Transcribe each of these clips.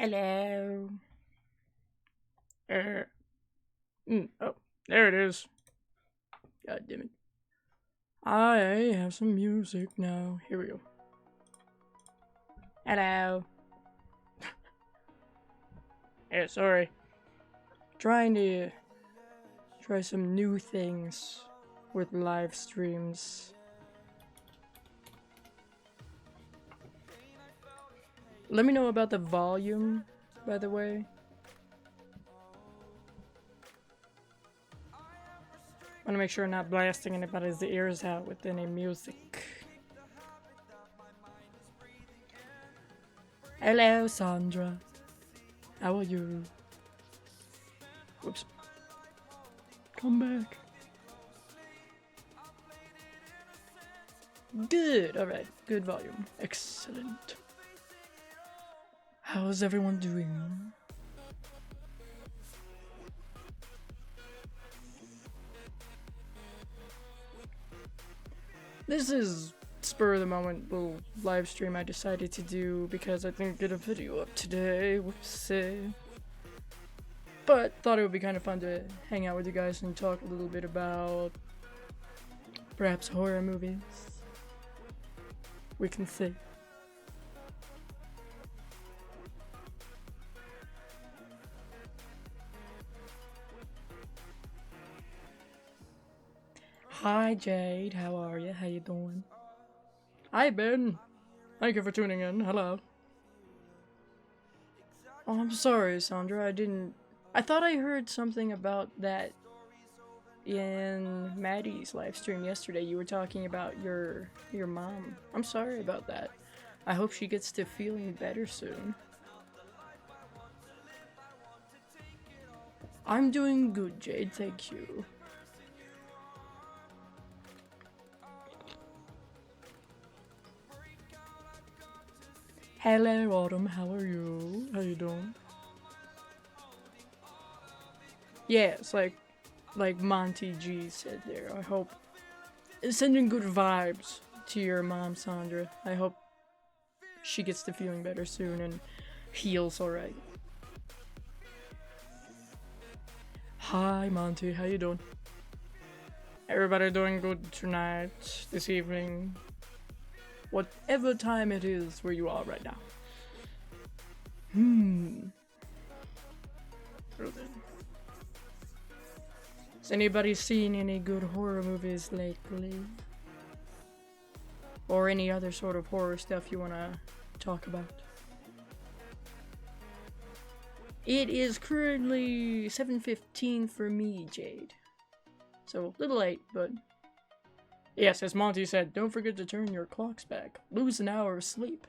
Hello. Uh, oh, there it is. God damn it. I have some music now. Here we go. Hello. Yeah, sorry. Trying to try some new things with live streams. Let me know about the volume, by the way. I want to make sure I'm not blasting anybody's ears out with any music. Hello, Sandra. How are you? Whoops. Come back. Good. Alright. Good volume. Excellent. How's everyone doing? This is spur of the moment little live stream I decided to do because I didn't get a video up today. Whoopsie. But thought it would be kind of fun to hang out with you guys and talk a little bit about perhaps horror movies. We can see. Hi Jade, how are you? How you doing? Hi Ben. Thank you for tuning in. Hello. Oh, I'm sorry, Sandra. I thought I heard something about that in Maddie's live stream yesterday. You were talking about your mom. I'm sorry about that. I hope she gets to feeling better soon. I'm doing good, Jade. Thank you. Hello, Autumn. How are you? How you doing? Yeah, it's like Monty G said there. I hope it's sending good vibes to your mom, Sandra. I hope she gets to feeling better soon and heals alright. Hi, Monty. How you doing? Everybody doing good tonight, this evening, whatever time it is where you are right now. Has anybody seen any good horror movies lately? Or any other sort of horror stuff you want to talk about? It is currently 7:15 for me, Jade. So, a little late, but... Yes, as Monty said, don't forget to turn your clocks back. Lose an hour of sleep.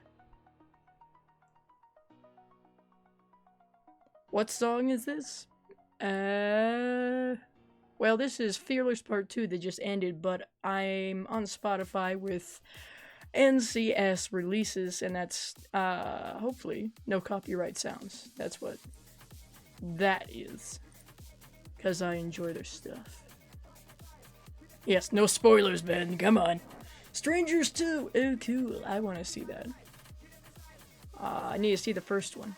What song is this? Well, this is Fearless Part 2 that just ended, but I'm on Spotify with NCS releases, and that's, hopefully, no copyright sounds. That's what that is. Because I enjoy their stuff. Yes, no spoilers, Ben. Come on. Strangers 2! Oh, cool. I want to see that. I need to see the first one.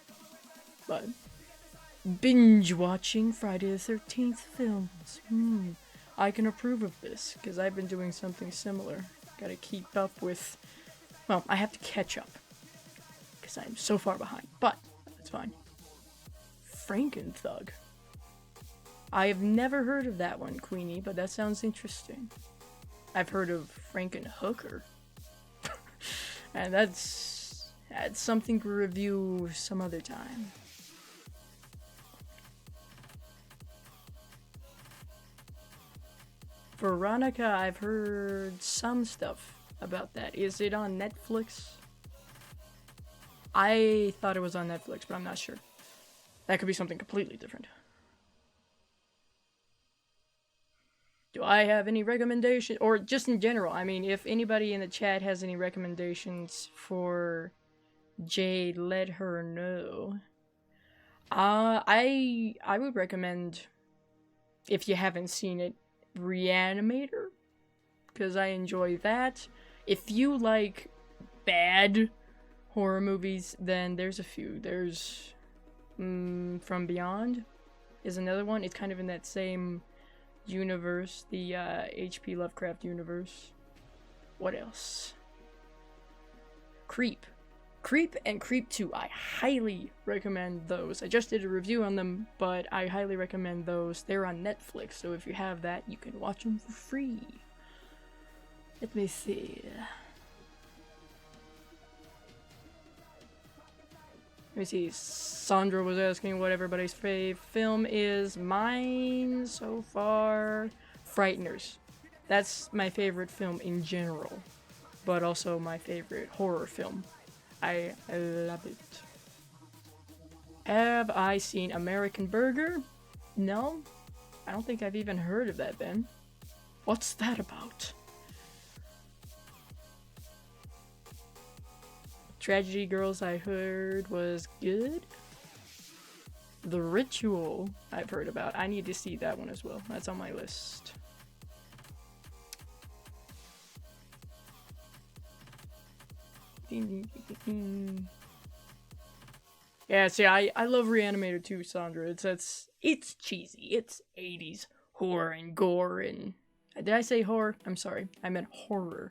But... binge watching Friday the 13th films. I can approve of this, because I've been doing something similar. Gotta keep up with... well, I have to catch up. Because I'm so far behind. But, that's fine. Frankenthug. I have never heard of that one, Queenie, but that sounds interesting. I've heard of Frankenhooker. And that's something to review some other time. Veronica, I've heard some stuff about that. Is it on Netflix? I thought it was on Netflix, but I'm not sure. That could be something completely different. Do I have any recommendations? Or just in general, I mean, if anybody in the chat has any recommendations for Jade, let her know. I would recommend, if you haven't seen it, Reanimator, because I enjoy that. If you like bad horror movies, then there's a few. There's From Beyond is another one. It's kind of in that same universe, the H.P. Lovecraft universe. What else? Creep. Creep and Creep 2. I highly recommend those. I just did a review on them, but I highly recommend those. They're on Netflix, so if you have that, you can watch them for free. Let me see. Sandra was asking what everybody's fave film is. Mine, so far, Frighteners. That's my favorite film in general, but also my favorite horror film. I love it. Have I seen American Burger? No. I don't think I've even heard of that, Ben. What's that about? Tragedy Girls I heard was good. The Ritual I've heard about. I need to see that one as well. That's on my list. Yeah, see, I love Reanimator too, Sandra. It's cheesy. It's 80s horror and gore and... Did I say horror? I'm sorry. I meant horror.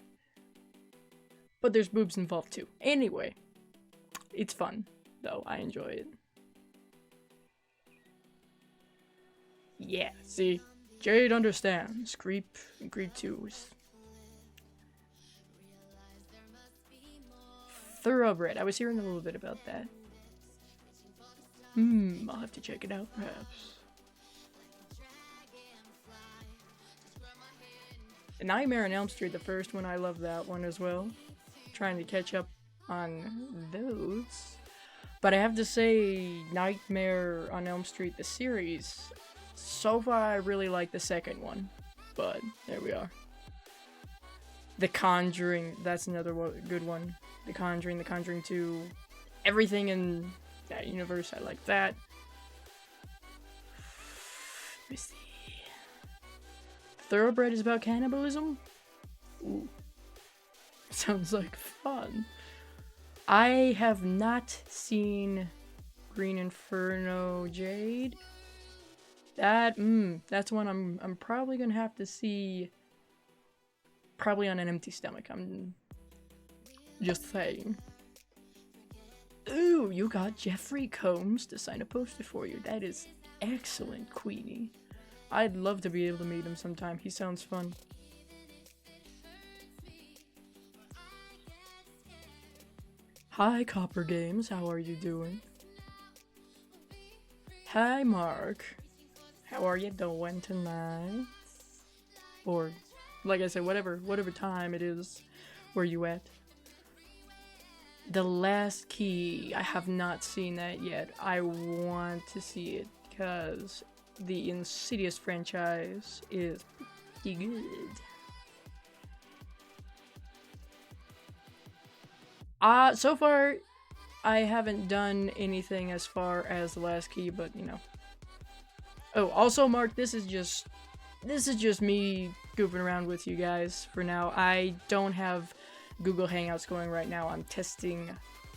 But there's boobs involved too. Anyway, it's fun, though. I enjoy it. Yeah, see? Jade understands. Creep and Creep 2 is... Thoroughbred. I was hearing a little bit about that. I'll have to check it out, perhaps. Nightmare on Elm Street, the first one, I love that one as well. Trying to catch up on those. But I have to say, Nightmare on Elm Street, the series, so far I really like the second one. But, there we are. The Conjuring, that's another good one. The Conjuring 2, everything in that universe, I like that. Let me see. Thoroughbred is about cannibalism? Ooh. Sounds like fun. I have not seen Green Inferno Jade. That's one I'm probably gonna have to see. Probably on an empty stomach. I'm just saying. Ooh, you got Jeffrey Combs to sign a poster for you. That is excellent, Queenie. I'd love to be able to meet him sometime. He sounds fun. Hi, Copper Games. How are you doing? Hi, Mark. How are you doing tonight? Or, like I said, whatever time it is, where you at? The Last Key. I have not seen that yet. I want to see it because the Insidious franchise is pretty good. So far, I haven't done anything as far as The Last Key, but you know. Oh, also, Mark, this is just me goofing around with you guys for now. I don't have Google Hangouts going right now. I'm testing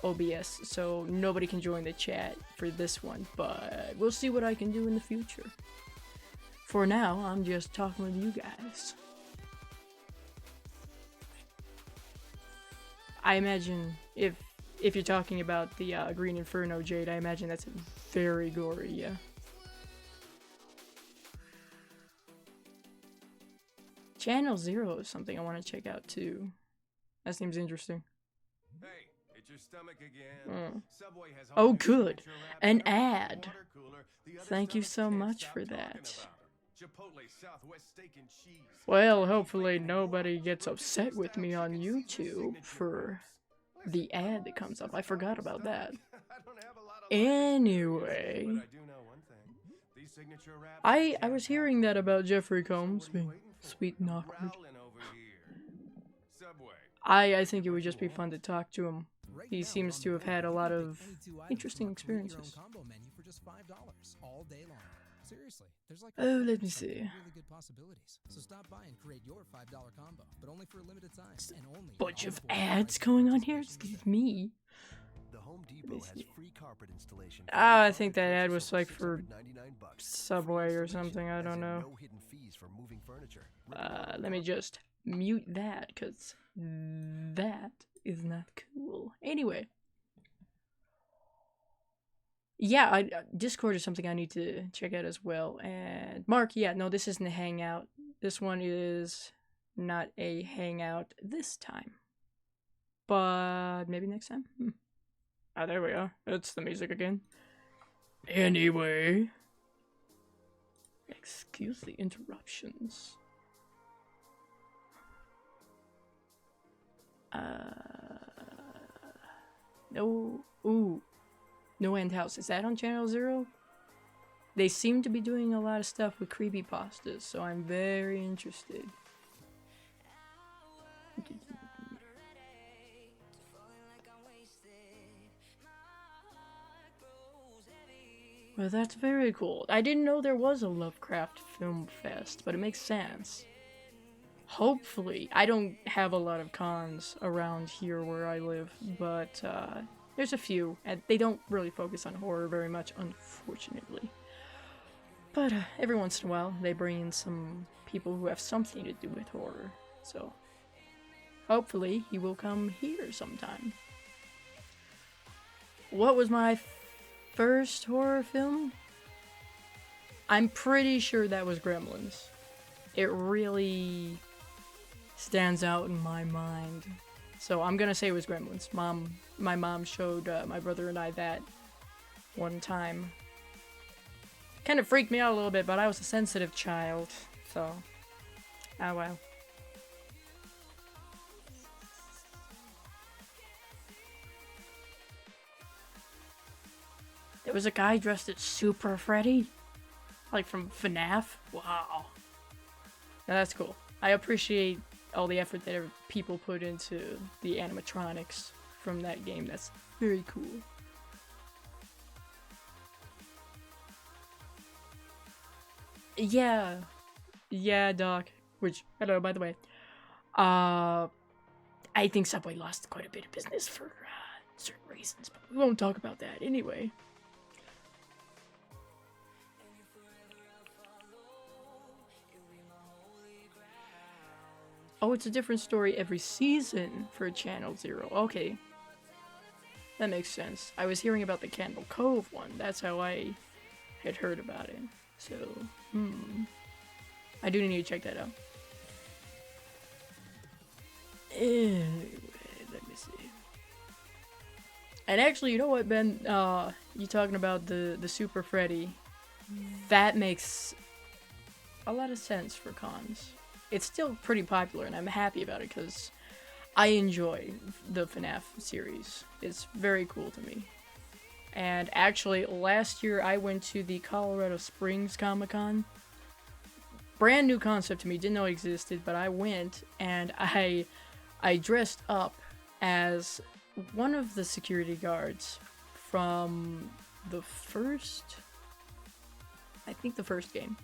OBS, so nobody can join the chat for this one, but we'll see what I can do in the future. For now, I'm just talking with you guys. I imagine if you're talking about the Green Inferno Jade, I imagine that's very gory, yeah. Channel Zero is something I want to check out too. That seems interesting. Hey, it's your stomach again. Subway has oh, good. An ad. Thank you so much for that. Well, hopefully nobody gets upset with me on YouTube for the ad that comes up. I forgot about that. Anyway, I was hearing that about Jeffrey Combs being sweet and awkward. I think it would just be fun to talk to him. He seems to have had a lot of interesting experiences. Oh, let me see. Bunch of ads going on here? Excuse me. The Home Depot has free carpet installation. I think that ad was like for $699. Subway or something, I don't know. No hidden fees for moving furniture. Let me just mute that, because that is not cool. Anyway. Yeah, Discord is something I need to check out as well. And Mark, yeah, no, this isn't a hangout. This one is not a hangout this time. But maybe next time? Ah, there we are. It's the music again. Anyway. Excuse the interruptions. No. Ooh. No End House. Is that on Channel Zero? They seem to be doing a lot of stuff with creepypastas, so I'm very interested. Well, that's very cool. I didn't know there was a Lovecraft Film Fest, but it makes sense. Hopefully. I don't have a lot of cons around here where I live, but there's a few, and they don't really focus on horror very much, unfortunately. But every once in a while, they bring in some people who have something to do with horror, so hopefully he will come here sometime. What was my first horror film? I'm pretty sure that was Gremlins. It really stands out in my mind. So I'm gonna say it was Gremlins. My mom showed my brother and I that one time. Kind of freaked me out a little bit, but I was a sensitive child, so oh well. There was a guy dressed as Super Freddy, like from FNAF. Wow, now that's cool. I appreciate all the effort that people put into the animatronics from that game. That's very cool. Yeah, Doc. Which, hello, by the way. I think Subway lost quite a bit of business for certain reasons, but we won't talk about that anyway. Oh, it's a different story every season for Channel Zero. Okay. That makes sense. I was hearing about the Candle Cove one. That's how I had heard about it. So, I do need to check that out. Anyway, let me see. And actually, you know what, Ben? You talking about the Super Freddy. That makes a lot of sense for cons. It's still pretty popular, and I'm happy about it, because I enjoy the FNAF series. It's very cool to me. And actually, last year I went to the Colorado Springs Comic-Con. Brand new concept to me, didn't know it existed, but I went, and I dressed up as one of the security guards from the first game.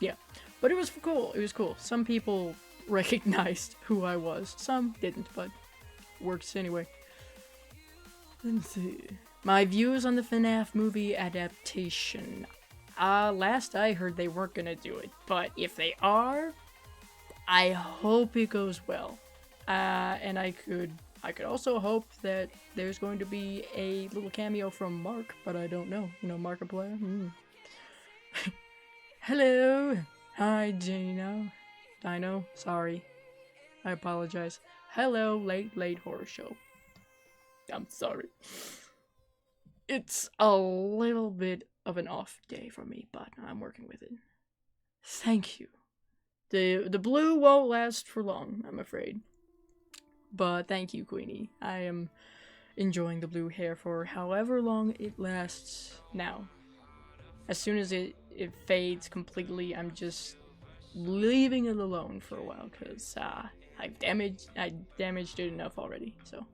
Yeah, but it was cool. It was cool. Some people recognized who I was. Some didn't, but works anyway. Let's see. My views on the FNAF movie adaptation. Last I heard they weren't gonna do it, but if they are, I hope it goes well. And I could also hope that there's going to be a little cameo from Mark, but I don't know. You know, Markiplier? Hello! Hi, Dino. Sorry. I apologize. Hello, late horror show. I'm sorry. It's a little bit of an off day for me, but I'm working with it. Thank you. The blue won't last for long, I'm afraid. But thank you, Queenie. I am enjoying the blue hair for however long it lasts now. As soon as it fades completely, I'm just leaving it alone for a while, because I damaged it enough already, so.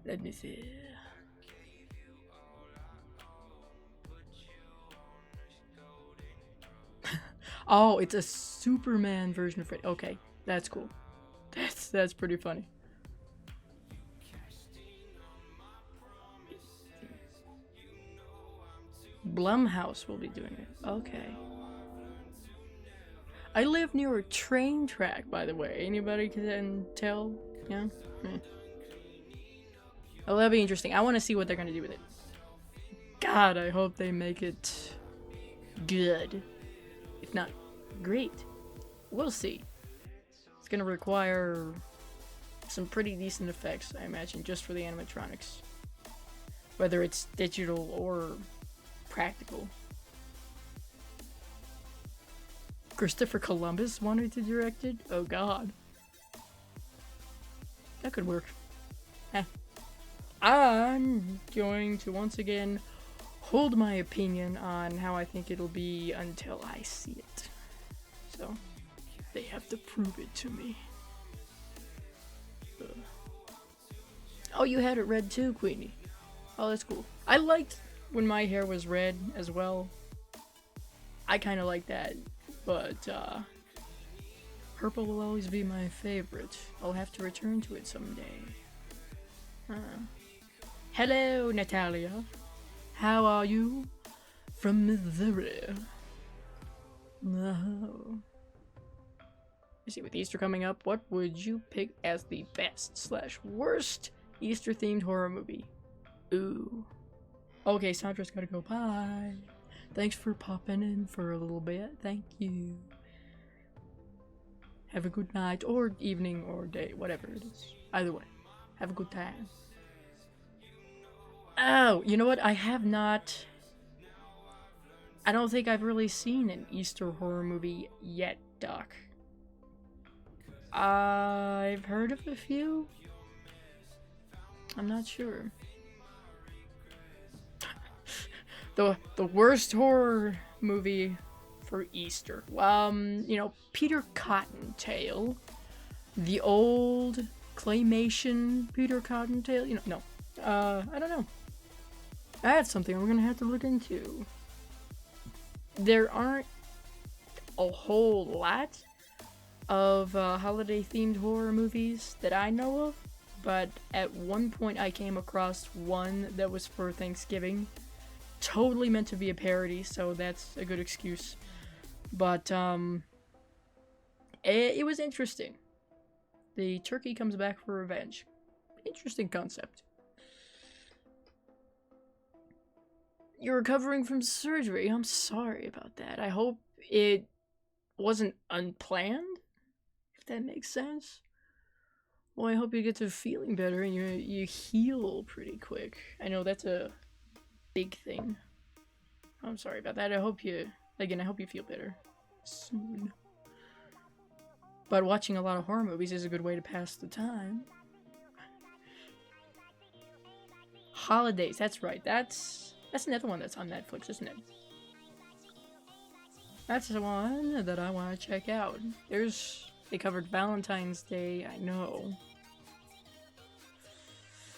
Let me see. Oh, it's a Superman version of Freddy. Okay, that's cool. That's pretty funny. Blumhouse will be doing it. Okay. I live near a train track, by the way. Anybody can tell? Yeah? Oh, that'll be interesting. I want to see what they're going to do with it. God, I hope they make it good. If not, great. We'll see. It's going to require some pretty decent effects, I imagine, just for the animatronics. Whether it's digital or practical. Christopher Columbus wanted to direct it? Oh god. That could work. Heh. I'm going to once again hold my opinion on how I think it'll be until I see it. So, they have to prove it to me. Oh, you had it red too, Queenie. Oh, that's cool. I liked when my hair was red as well. I kind of like that. But, purple will always be my favorite. I'll have to return to it someday. Hello, Natalia. How are you? From Missouri. Oh. You see, with Easter coming up, what would you pick as the best/worst Easter-themed horror movie? Ooh. Okay, Sandra's gotta go. Bye. Thanks for popping in for a little bit. Thank you. Have a good night, or evening, or day, whatever it is. Either way, have a good time. Oh, you know what? I have not... I don't think I've really seen an Easter horror movie yet, Doc. I've heard of a few. I'm not sure. The worst horror movie for Easter. You know, Peter Cottontail. The old claymation Peter Cottontail. You know, no. I don't know. That's something we're gonna have to look into. There aren't a whole lot of holiday-themed horror movies that I know of, but at one point I came across one that was for Thanksgiving. Totally meant to be a parody, so that's a good excuse. But, it was interesting. The turkey comes back for revenge. Interesting concept. You're recovering from surgery. I'm sorry about that. I hope it wasn't unplanned, if that makes sense. Well, I hope you get to feeling better and you heal pretty quick. I know that's a big thing. I'm sorry about that. I hope you feel better soon. But watching a lot of horror movies is a good way to pass the time. Holidays, that's right. That's another one that's on Netflix, isn't it? That's the one that I want to check out. They covered Valentine's Day, I know.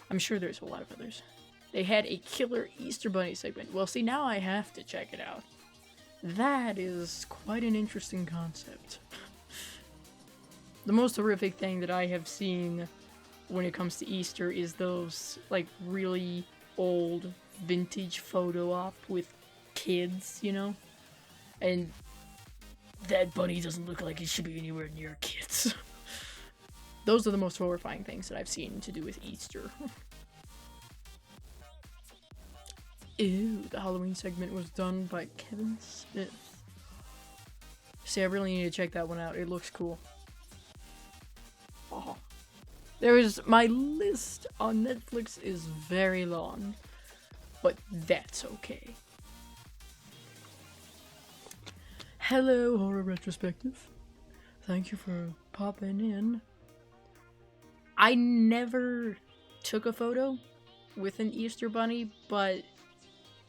I'm sure there's a lot of others. They had a killer Easter Bunny segment. Well, see, now I have to check it out. That is quite an interesting concept. The most horrific thing that I have seen when it comes to Easter is those, like, really old vintage photo op with kids, you know? And that bunny doesn't look like it should be anywhere near kids. Those are the most horrifying things that I've seen to do with Easter. Ew, the Halloween segment was done by Kevin Smith. See, I really need to check that one out. It looks cool. Oh. My list on Netflix is very long, but that's okay. Hello, Horror Retrospective. Thank you for popping in. I never took a photo with an Easter bunny, but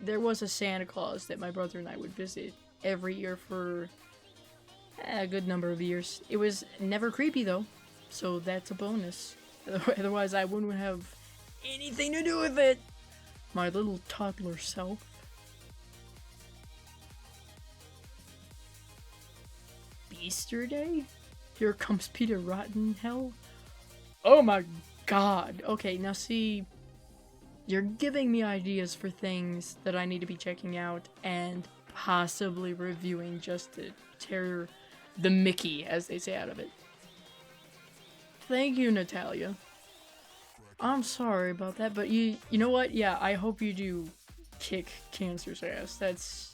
there was a Santa Claus that my brother and I would visit every year for a good number of years. It was never creepy though, so that's a bonus. Otherwise I wouldn't have anything to do with it. My little toddler self. Easter Day? Here comes Peter Rottenhell? Oh my god. Okay, now see, you're giving me ideas for things that I need to be checking out and possibly reviewing just to tear the Mickey, as they say, out of it. Thank you, Natalia. I'm sorry about that, but you know what? Yeah, I hope you do kick cancer's ass.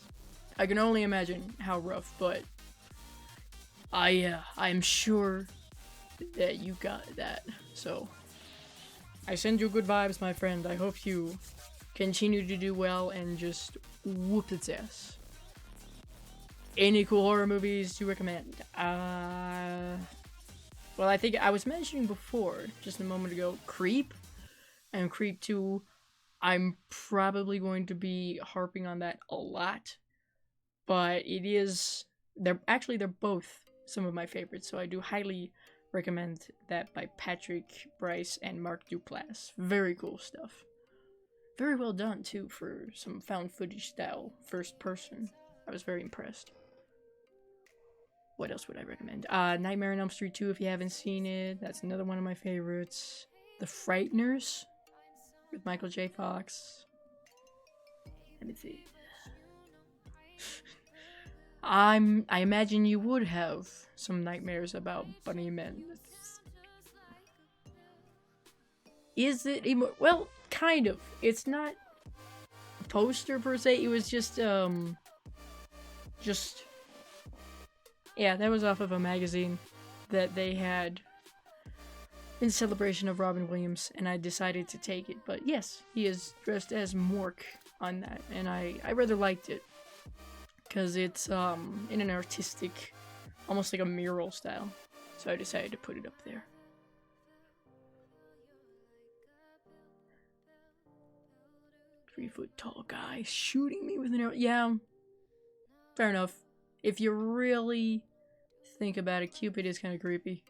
I can only imagine how rough, but I'm sure that you got that. So I send you good vibes, my friend. I hope you continue to do well and just whoop its ass. Any cool horror movies to recommend? Well, I think I was mentioning before, just a moment ago, Creep and Creep 2. I'm probably going to be harping on that a lot, but they're both some of my favorites, so I do highly recommend that by Patrick Bryce and Mark Duplass. Very cool stuff. Very well done, too, for some found footage style first person. I was very impressed. What else would I recommend? Nightmare on Elm Street 2, if you haven't seen it. That's another one of my favorites. The Frighteners with Michael J. Fox. Let me see. I imagine you would have some nightmares about bunny men. Is it well, kind of. It's not a poster per se. It was just yeah, that was off of a magazine that they had in celebration of Robin Williams, and I decided to take it. But yes, he is dressed as Mork on that, and I rather liked it because it's in an artistic, almost like a mural style. So I decided to put it up there. Tall guy shooting me with an arrow. Yeah, fair enough. If you really think about it, Cupid is kind of creepy.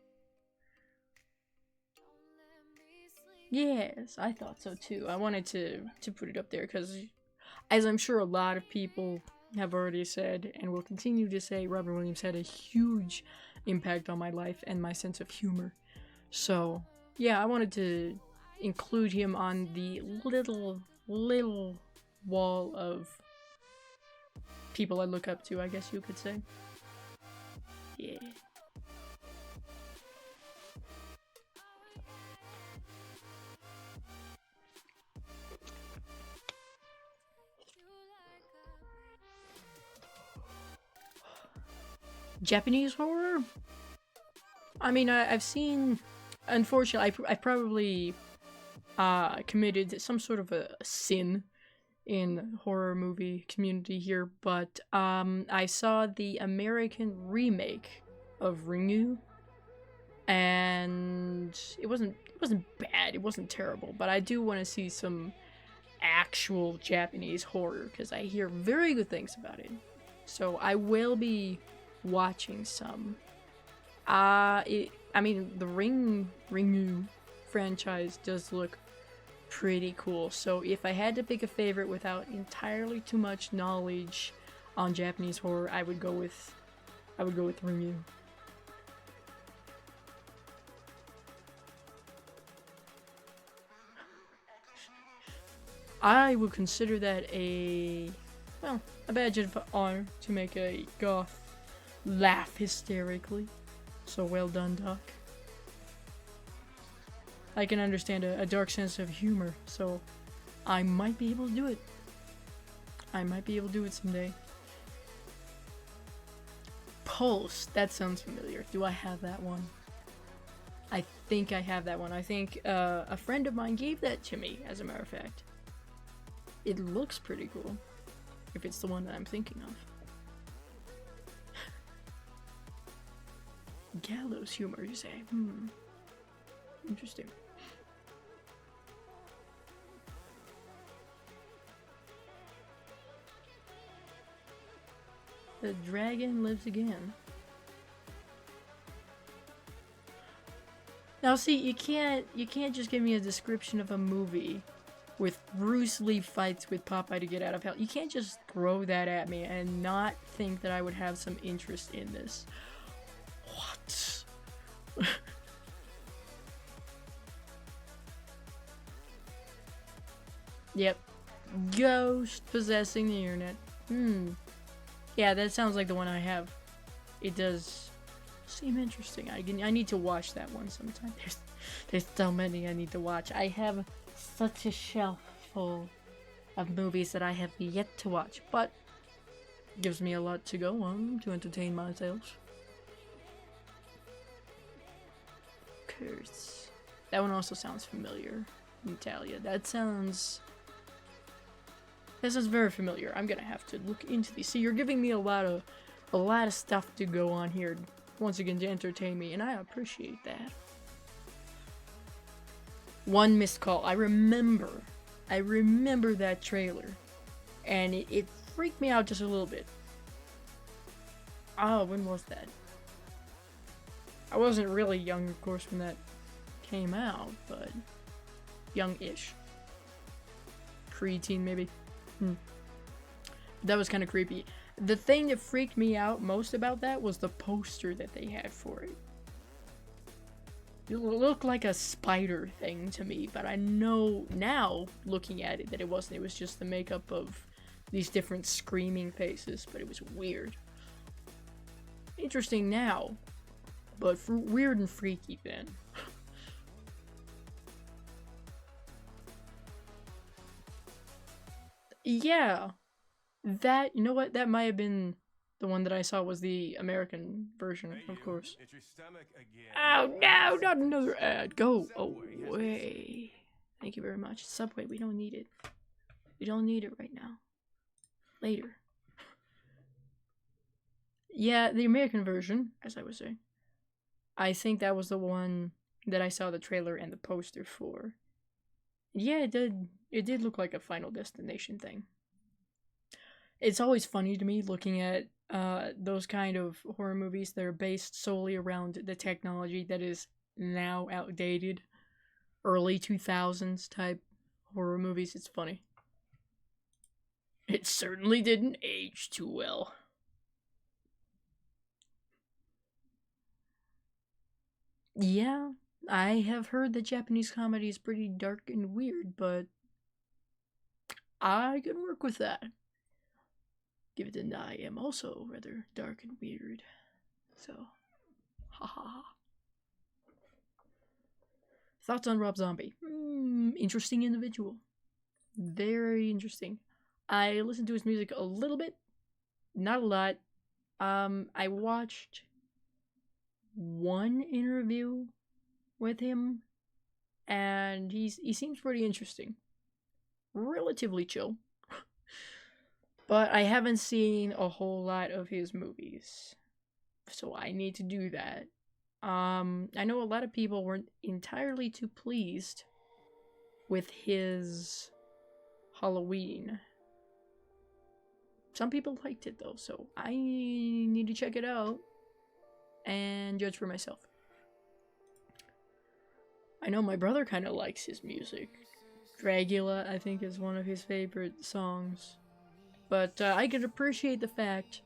Yes, I thought so too. I wanted to put it up there because, as I'm sure a lot of people have already said and will continue to say, Robin Williams had a huge impact on my life and my sense of humor. So, yeah, I wanted to include him on the little wall of people I look up to, I guess you could say. Yeah. Japanese horror? I mean, I've seen... Unfortunately, I probably committed some sort of a sin in horror movie community here, but I saw the American remake of Ringu, and it wasn't bad, it wasn't terrible, but I do want to see some actual Japanese horror because I hear very good things about it. So I will be watching some. I mean, the Ringu franchise does look pretty cool. So if I had to pick a favorite without entirely too much knowledge on Japanese horror, I would go with Ringu. I would consider that a badge of honor to make a goth laugh hysterically. So well done, Doc. I can understand a dark sense of humor, so I might be able to do it. I might be able to do it someday. Pulse, that sounds familiar. Do I have that one? I think I have that one. I think a friend of mine gave that to me, as a matter of fact. It looks pretty cool, if it's the one that I'm thinking of. Gallows humor, you say? Interesting. The dragon lives again. Now see, you can't just give me a description of a movie with Bruce Lee fights with Popeye to get out of hell. You can't just throw that at me and not think that I would have some interest in this. What? Yep. Ghost possessing the internet. Yeah, that sounds like the one I have. It does seem interesting. I need to watch that one sometime. There's so many I need to watch. I have such a shelf full of movies that I have yet to watch, but gives me a lot to go on to entertain myself. Curse. That one also sounds familiar. Natalia. That sounds very familiar. I'm gonna have to look into these. See, you're giving me a lot of stuff to go on here once again to entertain me, and I appreciate that. One missed call. I remember that trailer, and it freaked me out just a little bit. Oh, when was that? I wasn't really young, of course, when that came out, but young-ish. Preteen, maybe. That was kind of creepy. The thing that freaked me out most about that was the poster that they had for it. It looked like a spider thing to me, but I know now, looking at it, that it wasn't. It was just the makeup of these different screaming faces, but it was weird. Interesting now, but weird and freaky then. Yeah, that, you know what, that might have been the one that I saw was the American version, of course. It's your stomach again. Oh no, not another ad. Go away. Thank you very much. Subway, we don't need it. We don't need it right now. Later. Yeah, the American version, as I was saying. I think that was the one that I saw the trailer and the poster for. Yeah, it did look like a Final Destination thing. It's always funny to me looking at those kind of horror movies that are based solely around the technology that is now outdated. Early 2000s type horror movies. It's funny. It certainly didn't age too well. Yeah, I have heard that Japanese comedy is pretty dark and weird, but I can work with that. Given that I am also rather dark and weird. So, haha. Thoughts on Rob Zombie? Interesting individual. Very interesting. I listened to his music a little bit, not a lot. I watched one interview with him, and he seems pretty interesting. Relatively chill. But I haven't seen a whole lot of his movies, so I need to do that. I know a lot of people weren't entirely too pleased with his Halloween. Some people liked it though, so I need to check it out and judge for myself. I know my brother kind of likes his music. Dragula, I think, is one of his favorite songs. But I could appreciate the fact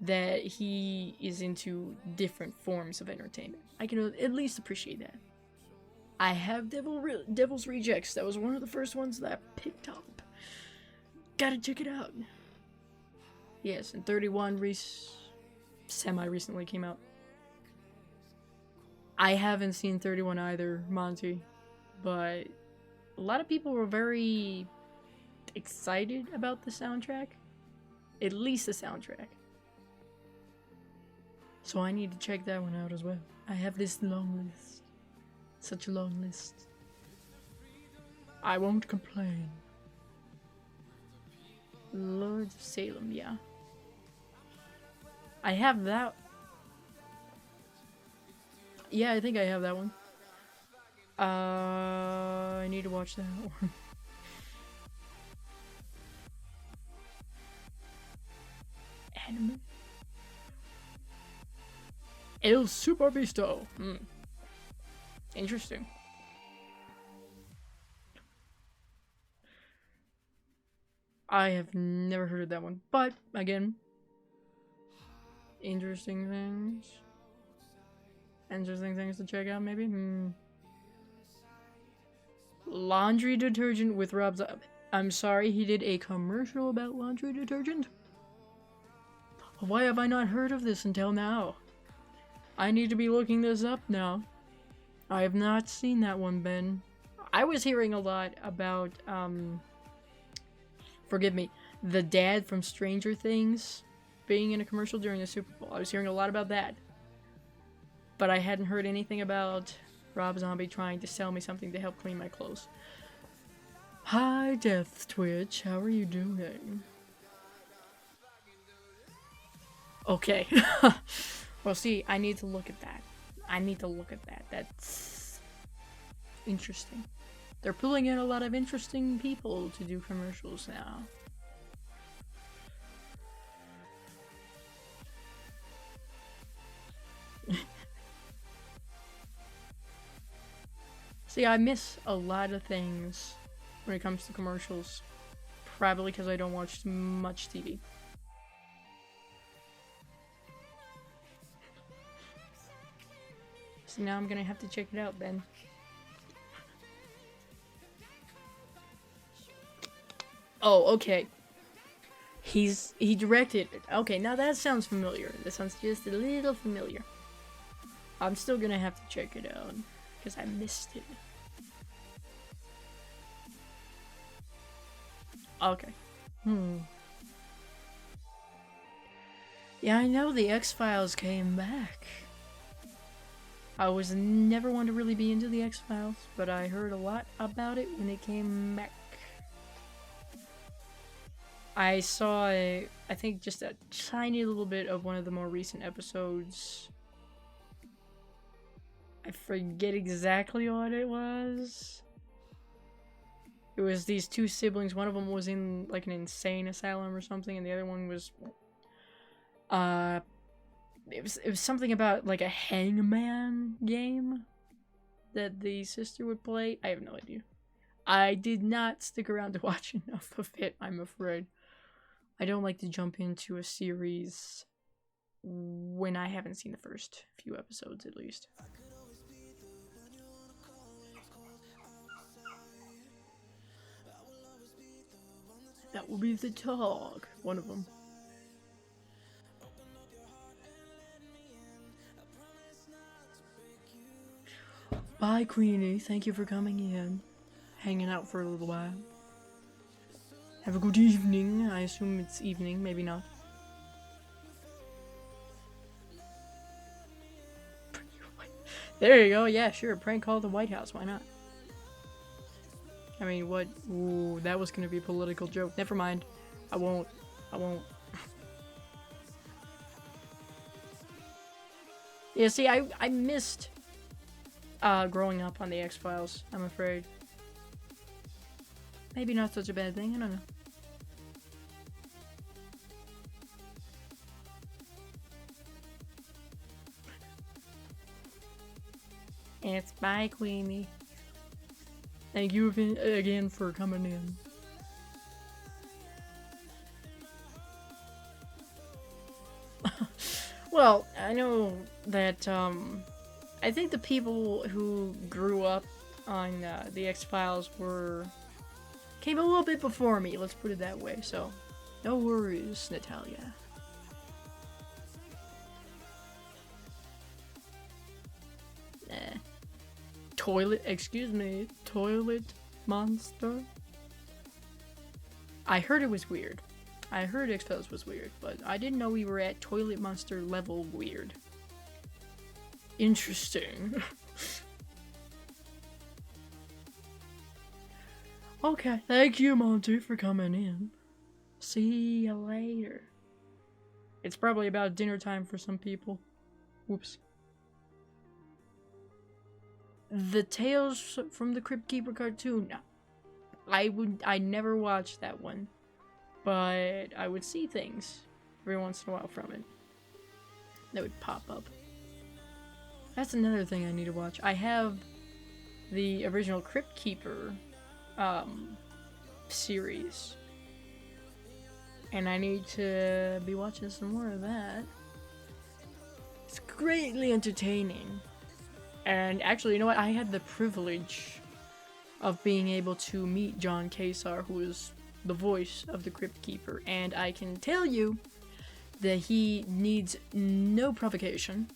that he is into different forms of entertainment. I can at least appreciate that. I have Devil's Rejects. That was one of the first ones that I picked up. Gotta check it out. Yes, and 31 semi-recently came out. I haven't seen 31 either, Monty. But a lot of people were very excited about the soundtrack. At least the soundtrack. So I need to check that one out as well. I have this long list. Such a long list. I won't complain. Lords of Salem, yeah. I have that. Yeah, I think I have that one. I need to watch that one. Anime. El Super Visto. Interesting. I have never heard of that one, but again, interesting things. Interesting things to check out, maybe. Laundry detergent with Rob Zombie. I'm sorry, he did a commercial about laundry detergent? Why have I not heard of this until now? I need to be looking this up now. I have not seen that one, Ben. I was hearing a lot about, forgive me, the dad from Stranger Things being in a commercial during the Super Bowl. I was hearing a lot about that. But I hadn't heard anything about Rob Zombie trying to sell me something to help clean my clothes. Hi, Death Twitch. How are you doing? Okay. Well, see, I need to look at that. That's interesting. They're pulling in a lot of interesting people to do commercials now. See, I miss a lot of things when it comes to commercials. Probably because I don't watch much TV. So now I'm gonna have to check it out, Ben. Oh, okay. He directed it. Okay, now that sounds familiar. That sounds just a little familiar. I'm still gonna have to check it out because I missed it. Okay. Yeah, I know the X-Files came back. I was never one to really be into the X-Files, but I heard a lot about it when it came back. I saw, I think, just a tiny little bit of one of the more recent episodes. I forget exactly what it was. It was these two siblings. One of them was in like an insane asylum or something, and the other one was, it was something about like a hangman game that the sister would play. I have no idea. I did not stick around to watch enough of it, I'm afraid. I don't like to jump into a series when I haven't seen the first few episodes, at least. That will be the dog. One of them. Bye, Queenie. Thank you for coming in. Hanging out for a little while. Have a good evening. I assume it's evening, maybe not. There you go. Yeah, sure. Prank call the White House. Why not? I mean, what? Ooh, that was gonna be a political joke. Never mind. I won't. Yeah, see, I missed growing up on the X-Files, I'm afraid. Maybe not such a bad thing, I don't know. It's bye, Queenie. Thank you again for coming in. Well, I know that, I think the people who grew up on the X-Files came a little bit before me, let's put it that way, so no worries, Natalia. Toilet monster? I heard it was weird. I heard X-Files was weird, but I didn't know we were at toilet monster level weird. Interesting. Okay, thank you, Monty, for coming in. See you later. It's probably about dinner time for some people. Whoops. The Tales from the Crypt Keeper cartoon. I never watched that one, but I would see things every once in a while from it that would pop up. That's another thing I need to watch. I have the original Crypt Keeper series, and I need to be watching some more of that. It's greatly entertaining. And actually, you know what? I had the privilege of being able to meet John Kasar, who is the voice of the Crypt Keeper, and I can tell you that he needs no provocation,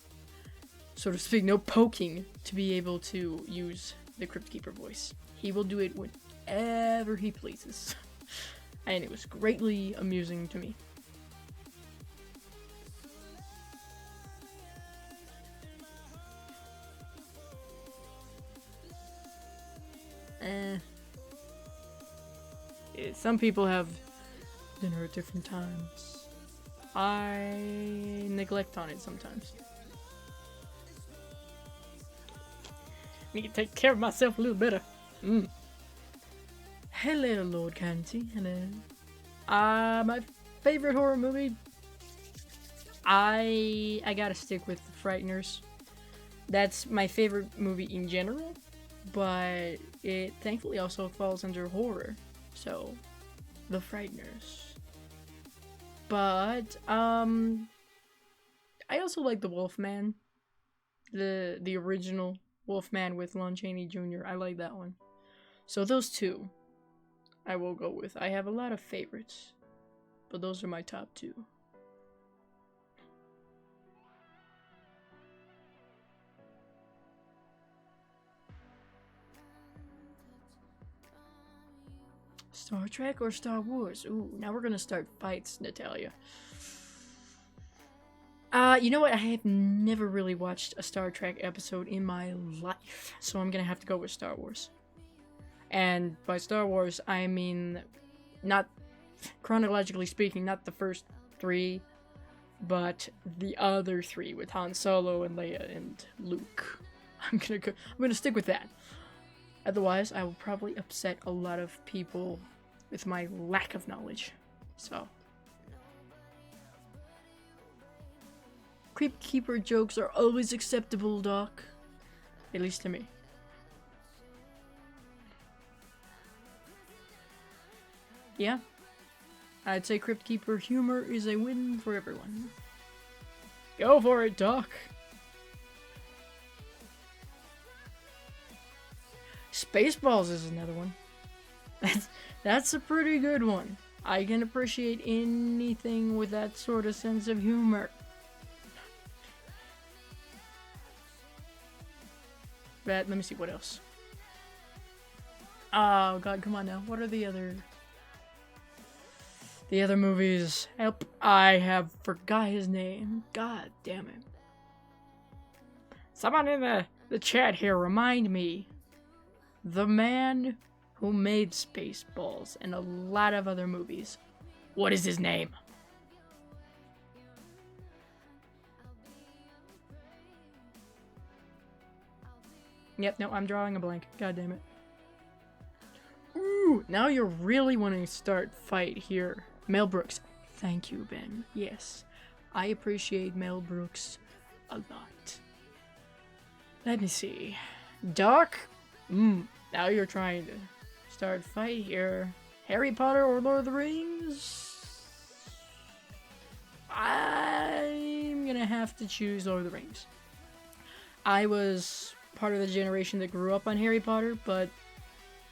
so to speak, no poking, to be able to use the Crypt Keeper voice. He will do it whenever he pleases. And it was greatly amusing to me. Some people have dinner at different times. I neglect on it sometimes. Need to take care of myself a little better. Hello, Lord Canty. Hello. My favorite horror movie. I gotta stick with The Frighteners. That's my favorite movie in general, but it thankfully also falls under horror. So, The Frighteners. But I also like The Wolfman, the original Wolfman with Lon Chaney Jr. I like that one. So those two I will go with. I have a lot of favorites, but those are my top two. Star Trek or Star Wars? Ooh, now we're gonna start fights, Natalia. You know what? I have never really watched a Star Trek episode in my life, so I'm gonna have to go with Star Wars. And by Star Wars, I mean, not chronologically speaking, not the first three, but the other three with Han Solo and Leia and Luke. I'm gonna stick with that. Otherwise, I will probably upset a lot of people with my lack of knowledge. So, Crypt Keeper jokes are always acceptable, Doc. At least to me. Yeah, I'd say Crypt Keeper humor is a win for everyone. Go for it, Doc. Spaceballs is another one. That's a pretty good one. I can appreciate anything with that sort of sense of humor. But let me see what else. Oh god, come on now. What are the other movies? Help! I have forgot his name. God damn it. Someone in the chat here remind me. The man who made Spaceballs and a lot of other movies. What is his name? Yep, no, I'm drawing a blank. God damn it. Ooh, now you're really wanting to start fight here. Mel Brooks. Thank you, Ben. Yes, I appreciate Mel Brooks a lot. Let me see. Doc? Now you're trying to start fight here. Harry Potter or Lord of the Rings? I'm gonna have to choose Lord of the Rings. I was part of the generation that grew up on Harry Potter, but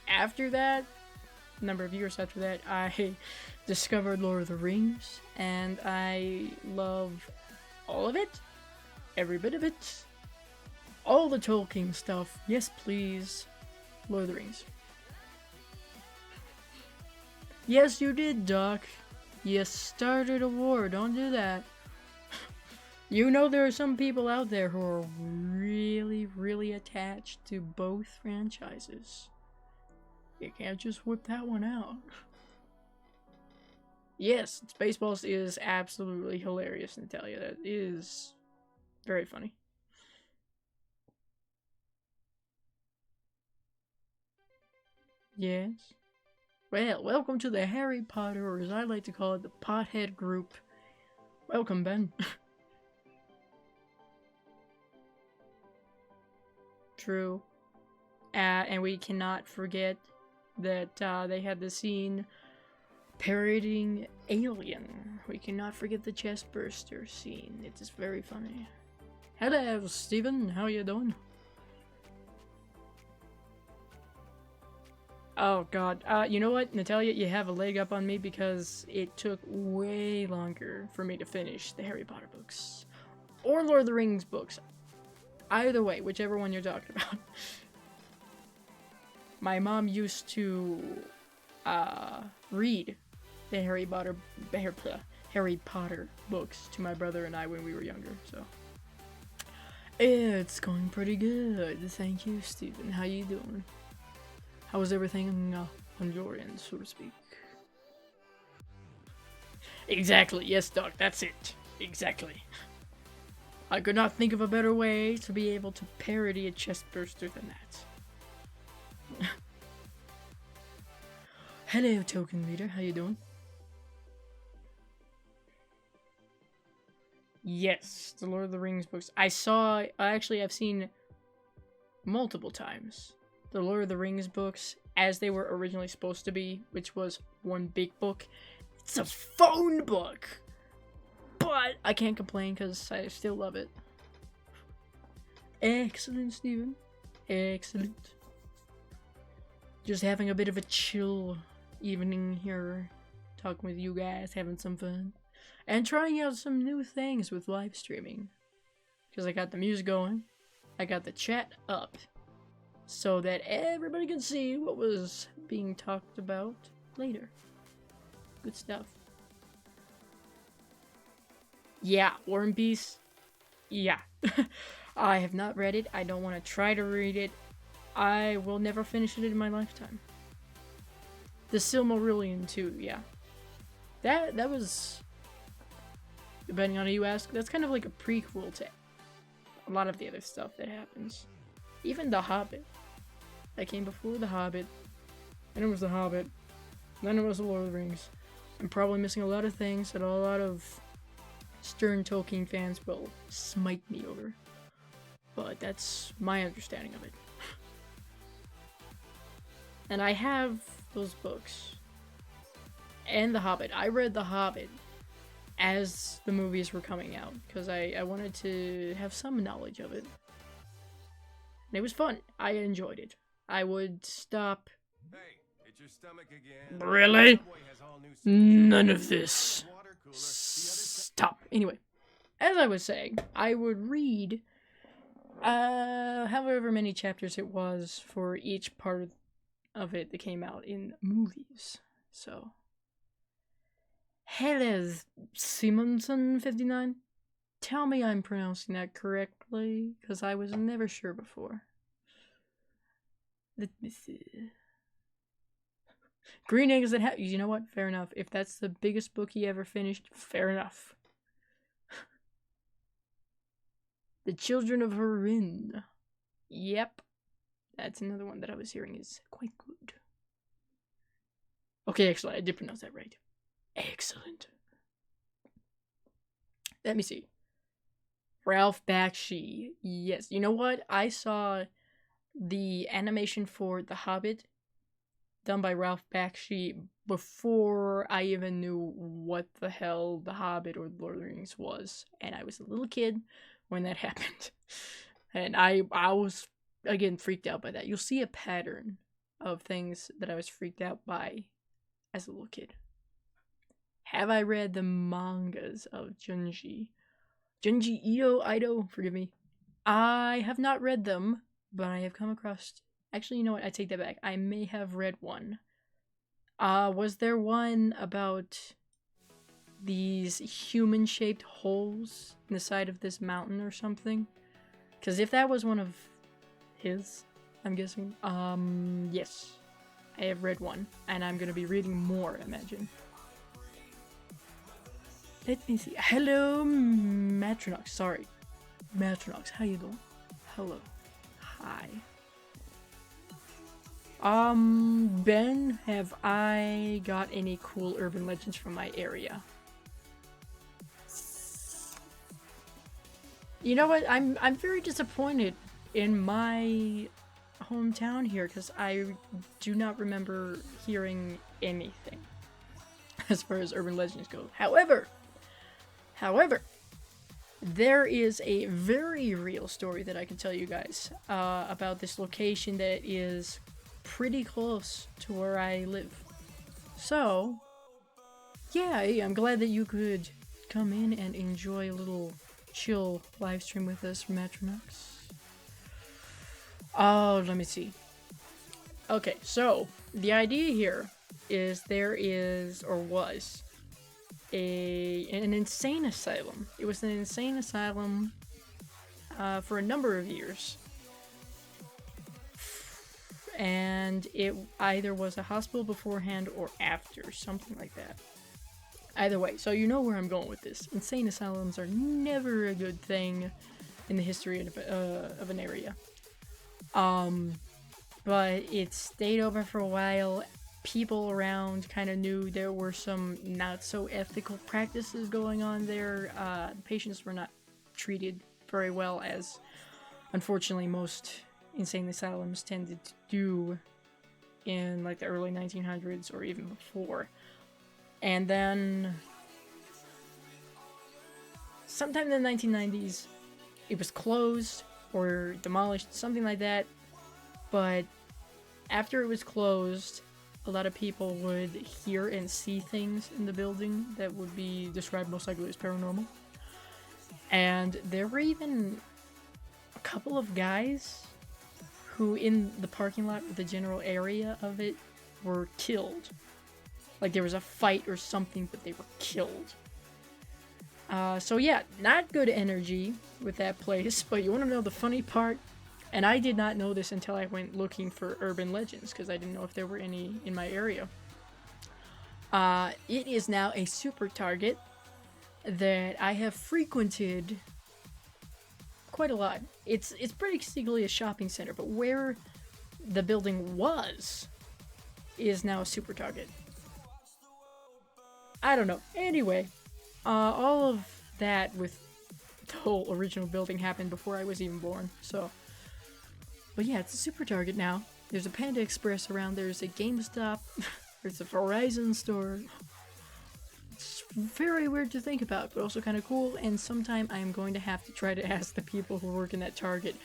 after that, a number of years after that, I discovered Lord of the Rings, and I love all of it, every bit of it, all the Tolkien stuff. Yes, please. Lord of the Rings. Yes, you did, Doc. You started a war. Don't do that. You know there are some people out there who are really, really attached to both franchises. You can't just whip that one out. Yes, Spaceballs is absolutely hilarious, Natalia. That is very funny. Yes. Well, welcome to the Harry Potter, or as I like to call it, the Pothead Group. Welcome, Ben. True. And we cannot forget that they had the scene parodying Alien. We cannot forget the chest burster scene. It is very funny. Hello, Steven. How you doing? Oh god. You know what, Natalia, you have a leg up on me because it took way longer for me to finish the Harry Potter books. Or Lord of the Rings books. Either way, whichever one you're talking about. My mom used to read the Harry Potter books to my brother and I when we were younger, so. It's going pretty good. Thank you, Steven. How you doing? How was everything on your end, so to speak? Exactly. Yes, Doc. That's it. Exactly. I could not think of a better way to be able to parody a chestburster than that. Hello, token leader. How you doing? Yes, the Lord of the Rings books. I've seen multiple times the Lord of the Rings books as they were originally supposed to be, which was one big book. It's a phone book! But I can't complain because I still love it. Excellent, Steven. Excellent. Just having a bit of a chill evening here, talking with you guys, having some fun. And trying out some new things with live streaming. Because I got the music going. I got the chat up. So that everybody can see what was being talked about later. Good stuff. Yeah, War and Peace. Yeah. I have not read it. I don't want to try to read it. I will never finish it in my lifetime. The Silmarillion too, yeah. That was... Depending on who you ask, that's kind of like a prequel to a lot of the other stuff that happens. Even The Hobbit. That came before The Hobbit. Then it was The Hobbit. Then it was The Lord of the Rings. I'm probably missing a lot of things that a lot of stern Tolkien fans will smite me over. But that's my understanding of it. And I have those books. And The Hobbit. I read The Hobbit as the movies were coming out, because I wanted to have some knowledge of it. And it was fun. I enjoyed it. I would stop... Hey, it's your stomach again. Really? None of this. Stop. Anyway, as I was saying, I would read however many chapters it was for each part of it that came out in movies. So... Hello, Simonson59. Tell me I'm pronouncing that correctly, because I was never sure before. Let me see. Green Eggs that you know what? Fair enough. If that's the biggest book he ever finished, fair enough. The Children of Hurin. Yep. That's another one that I was hearing is quite good. Okay, actually, I did pronounce that right. Excellent. Let me see. Ralph Bakshi. Yes. You know what? I saw the animation for The Hobbit done by Ralph Bakshi before I even knew what the hell The Hobbit or The Lord of the Rings was. And I was a little kid when that happened. And I was, again, freaked out by that. You'll see a pattern of things that I was freaked out by as a little kid. Have I read the mangas of Junji Ito, forgive me. I have not read them, but I have come across... Actually, you know what? I take that back. I may have read one. Was there one about these human-shaped holes in the side of this mountain or something? Because if that was one of his, I'm guessing. Yes. I have read one, and I'm going to be reading more, I imagine. Let me see. Hello, Matronox. Sorry. Matronox, how you doing? Hello. Hi. Ben, have I got any cool urban legends from my area? You know what? I'm very disappointed in my hometown here because I do not remember hearing anything as far as urban legends go. However, there is a very real story that I can tell you guys about this location that is pretty close to where I live. So, yeah, I'm glad that you could come in and enjoy a little chill live stream with us from Atronach. Oh, let me see. Okay, so the idea here is there is, or was, an insane asylum. It was an insane asylum for a number of years. And it either was a hospital beforehand or after, something like that. Either way, so you know where I'm going with this. Insane asylums are never a good thing in the history of an area. But it stayed open for a while. People around kind of knew there were some not so ethical practices going on there. Patients were not treated very well, as unfortunately most insane asylums tended to do in like the early 1900s or even before. And then sometime in the 1990s it was closed or demolished, something like that. But after it was closed, a lot of people would hear and see things in the building that would be described most likely as paranormal. And there were even a couple of guys who, in the parking lot or the general area of it, were killed. Like there was a fight or something, but they were killed. So yeah, not good energy with that place. But you want to know the funny part? And I did not know this until I went looking for urban legends, because I didn't know if there were any in my area. It is now a super target that I have frequented quite a lot. It's basically a shopping center, but where the building was is now a super target. I don't know. Anyway, all of that with the whole original building happened before I was even born, so... But yeah, it's a super target now. There's a Panda Express around, there's a GameStop, there's a Verizon store. It's very weird to think about, but also kind of cool, and sometime I am going to have to try to ask the people who work in that Target,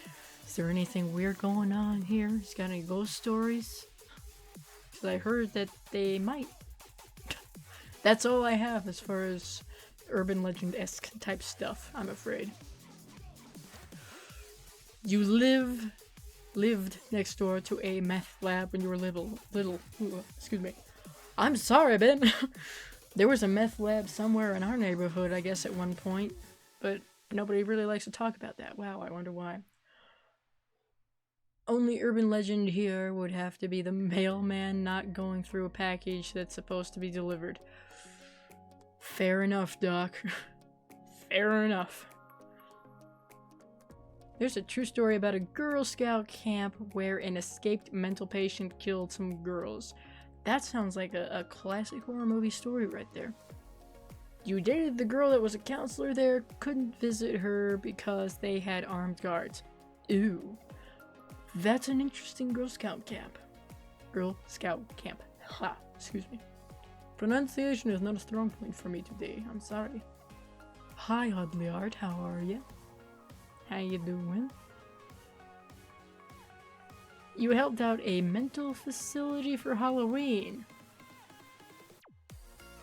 is there anything weird going on here? Has got any ghost stories? Because I heard that they might. That's all I have as far as urban legend-esque type stuff, I'm afraid. You lived next door to a meth lab when you were little. Excuse me. I'm sorry, Ben. There was a meth lab somewhere in our neighborhood, I guess, at one point. But nobody really likes to talk about that. Wow, I wonder why. Only urban legend here would have to be the mailman not going through a package that's supposed to be delivered. Fair enough, Doc. Fair enough. There's a true story about a Girl Scout camp where an escaped mental patient killed some girls. That sounds like a classic horror movie story right there. You dated the girl that was a counselor there, couldn't visit her because they had armed guards. Ooh. That's an interesting Girl Scout camp. Girl Scout camp. Ha, excuse me. Pronunciation is not a strong point for me today, I'm sorry. Hi, Oddly Art, how are you? How you doing? You helped out a mental facility for Halloween.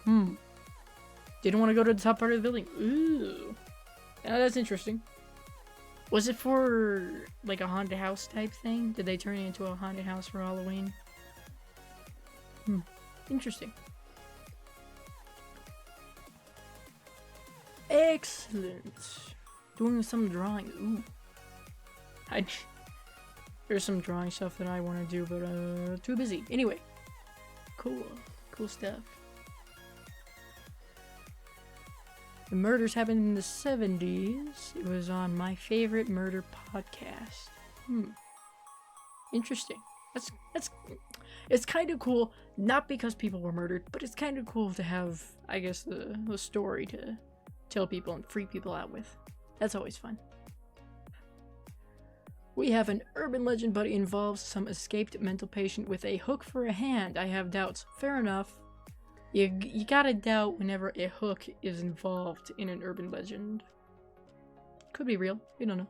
Didn't want to go to the top part of the building. Ooh. Oh, that's interesting. Was it for, like, a haunted house type thing? Did they turn it into a haunted house for Halloween? Interesting. Excellent. Doing some drawing. Ooh. There's some drawing stuff that I want to do, but too busy. Anyway. Cool. Cool stuff. The murders happened in the 70s. It was on My Favorite Murder podcast. Interesting. It's kind of cool, not because people were murdered, but it's kind of cool to have, I guess, the story to tell people and freak people out with. That's always fun. We have an urban legend, but it involves some escaped mental patient with a hook for a hand. I have doubts. Fair enough. You gotta doubt whenever a hook is involved in an urban legend. Could be real. We don't know.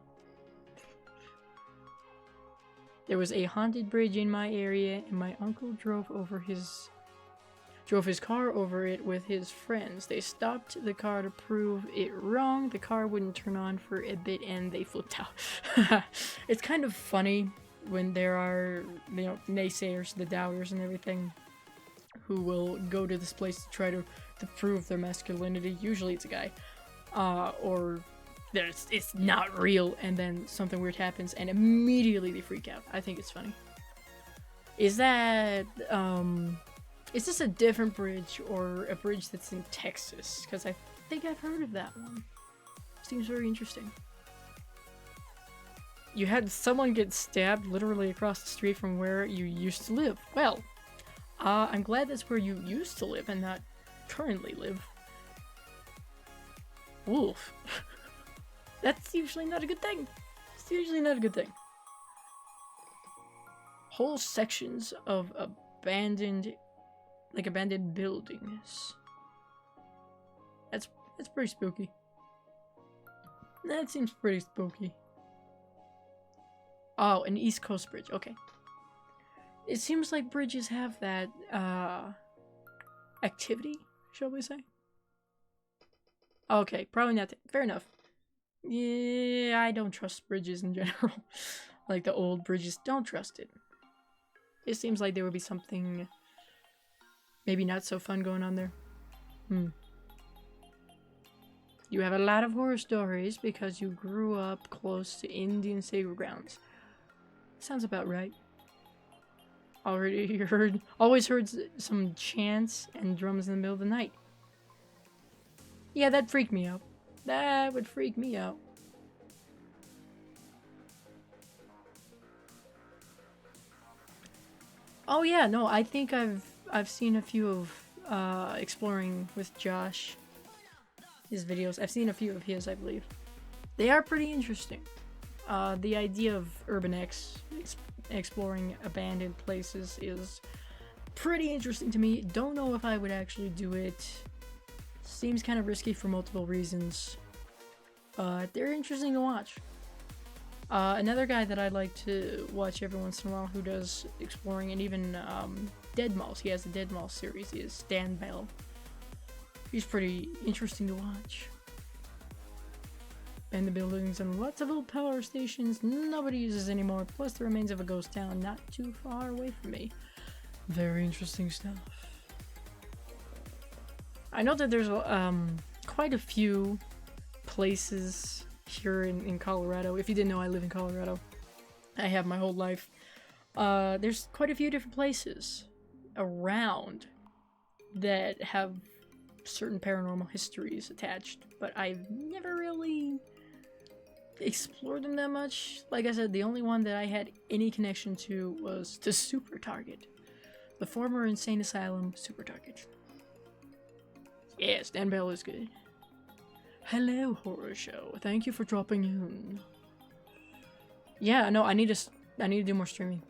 There was a haunted bridge in my area, and my uncle drove his car over it with his friends. They stopped the car to prove it wrong. The car wouldn't turn on for a bit, and they flipped out. It's kind of funny when there are, you know, naysayers, the doubters and everything, who will go to this place to try to prove their masculinity. Usually it's a guy. Or it's not real, and then something weird happens, and immediately they freak out. I think it's funny. Is that, is this a different bridge, or a bridge that's in Texas? Because I think I've heard of that one. Seems very interesting. You had someone get stabbed literally across the street from where you used to live. Well, I'm glad that's where you used to live and not currently live. Wolf. That's usually not a good thing. It's usually not a good thing. Whole sections of abandoned buildings. That's pretty spooky. That seems pretty spooky. Oh, an East Coast bridge. Okay. It seems like bridges have that activity, shall we say? Okay, probably not. Fair enough. Yeah, I don't trust bridges in general. Like the old bridges, don't trust it. It seems like there would be something maybe not so fun going on there. You have a lot of horror stories because you grew up close to Indian sacred grounds. Sounds about right. Always heard some chants and drums in the middle of the night. Yeah, that freaked me out. That would freak me out. Oh yeah, no, I think I've seen a few of exploring with Josh, his videos. I've seen a few of his, I believe. They are pretty interesting. The idea of Urban X exploring abandoned places is pretty interesting to me. Don't know if I would actually do it. Seems kind of risky for multiple reasons. They're interesting to watch. Another guy that I like to watch every once in a while who does exploring and even Dead Malls, he has the Dead Malls series, is Stan Bell. He's pretty interesting to watch. And the buildings and lots of old power stations nobody uses anymore, plus the remains of a ghost town not too far away from me. Very interesting stuff. I know that there's quite a few places here in Colorado. If you didn't know, I live in Colorado. I have my whole life. There's quite a few different places around that have certain paranormal histories attached, but I've never really explored them that much. Like I said, the only one that I had any connection to was to Super Target, the former insane asylum Super Target. Yeah, Stan Bell is good. Hello, Horror Show. Thank you for dropping in. Yeah, no, I need to do more streaming.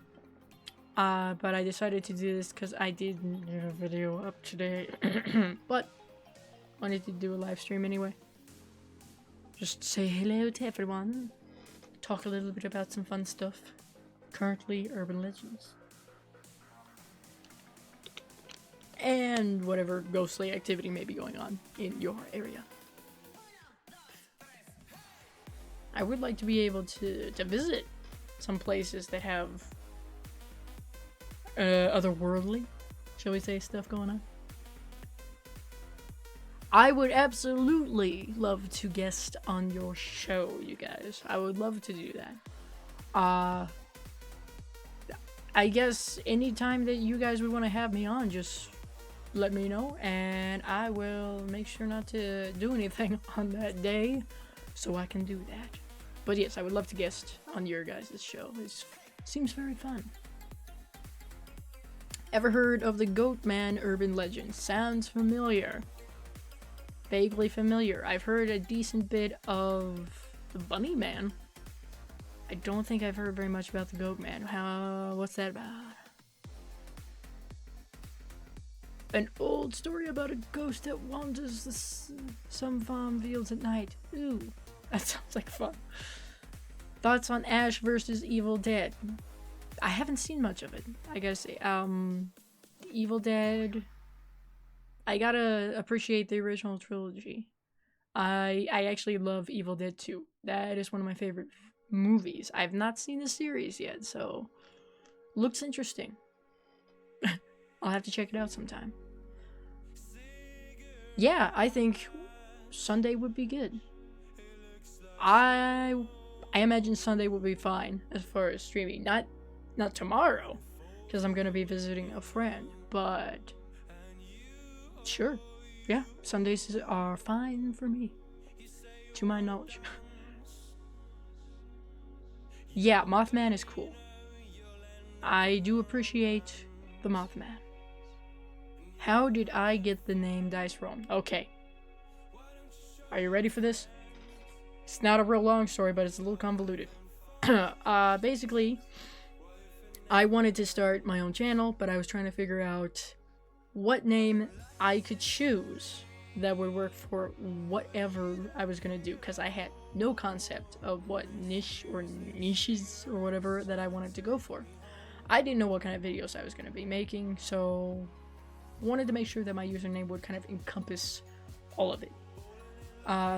But I decided to do this because I didn't get a video up today. But wanted to do a live stream anyway. Just say hello to everyone. Talk a little bit about some fun stuff. Currently, urban legends. And whatever ghostly activity may be going on in your area. I would like to be able to visit some places that have otherworldly, shall we say, stuff going on. I would absolutely love to guest on your show, you guys. I would love to do that. I guess anytime that you guys would want to have me on, just let me know, and I will make sure not to do anything on that day so I can do that. But yes, I would love to guest on your guys' show. It seems very fun. Ever heard of the Goat Man urban legend? Sounds familiar. Vaguely familiar. I've heard a decent bit of the Bunny Man. I don't think I've heard very much about the Goat Man. What's that about? An old story about a ghost that wanders some farm fields at night. Ooh, that sounds like fun. Thoughts on Ash vs. Evil Dead? I haven't seen much of it. I gotta say, Evil Dead. I gotta appreciate the original trilogy. I actually love Evil Dead 2. That is one of my favorite movies. I've not seen the series yet, so looks interesting. I'll have to check it out sometime. Yeah, I think Sunday would be good. I imagine Sunday will be fine as far as streaming. Not tomorrow, because I'm gonna be visiting a friend, but sure. Yeah, Sundays are fine for me, to my knowledge. Yeah, Mothman is cool. I do appreciate the Mothman. How did I get the name Dice Roll? Okay. Are you ready for this? It's not a real long story, but it's a little convoluted. Basically, I wanted to start my own channel, but I was trying to figure out what name I could choose that would work for whatever I was gonna do, because I had no concept of what niche or niches or whatever that I wanted to go for. I didn't know what kind of videos I was gonna be making, so wanted to make sure that my username would kind of encompass all of it.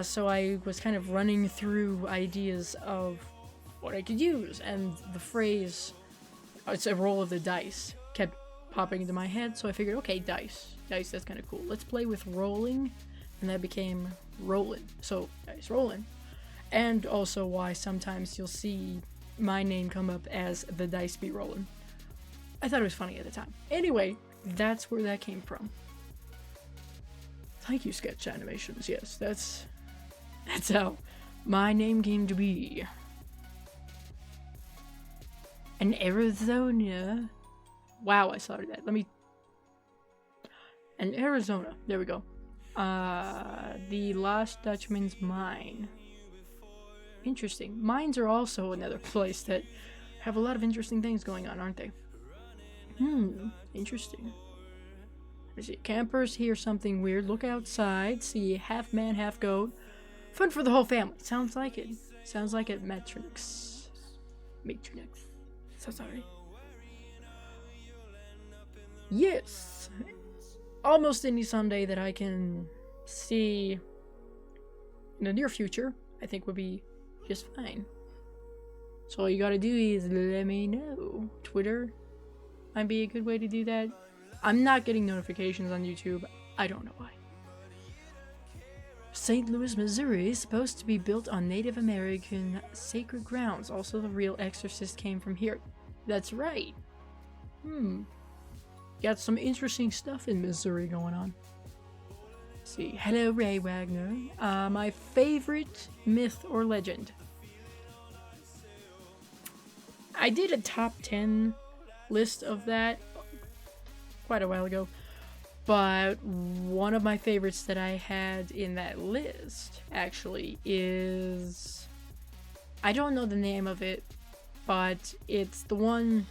So I was kind of running through ideas of what I could use, and the phrase, it's a roll of the dice, kept popping into my head, so I figured, okay, dice, that's kind of cool. Let's play with rolling, and that became Rollin'. So, Dice Rollin'. And also why sometimes you'll see my name come up as the dice be rollin'. I thought it was funny at the time. Anyway, that's where that came from. Thank you, Sketch Animations. Yes, that's how my name came to be. And Arizona. Wow, I saw that. And Arizona. There we go. The Lost Dutchman's Mine. Interesting. Mines are also another place that have a lot of interesting things going on, aren't they? Interesting. Let's see. Campers hear something weird. Look outside. See half man, half goat. Fun for the whole family. Sounds like it. Sounds like it, Matrix. So sorry. Yes. Almost any Sunday that I can see in the near future, I think would be just fine. So all you gotta do is let me know. Twitter might be a good way to do that. I'm not getting notifications on YouTube. I don't know why. St. Louis, Missouri is supposed to be built on Native American sacred grounds. Also, the real exorcist came from here. That's right. Got some interesting stuff in Missouri going on. Let's see. Hello, Ray Wagner. My favorite myth or legend. I did a top 10 list of that quite a while ago, but one of my favorites that I had in that list actually is, I don't know the name of it, but it's the one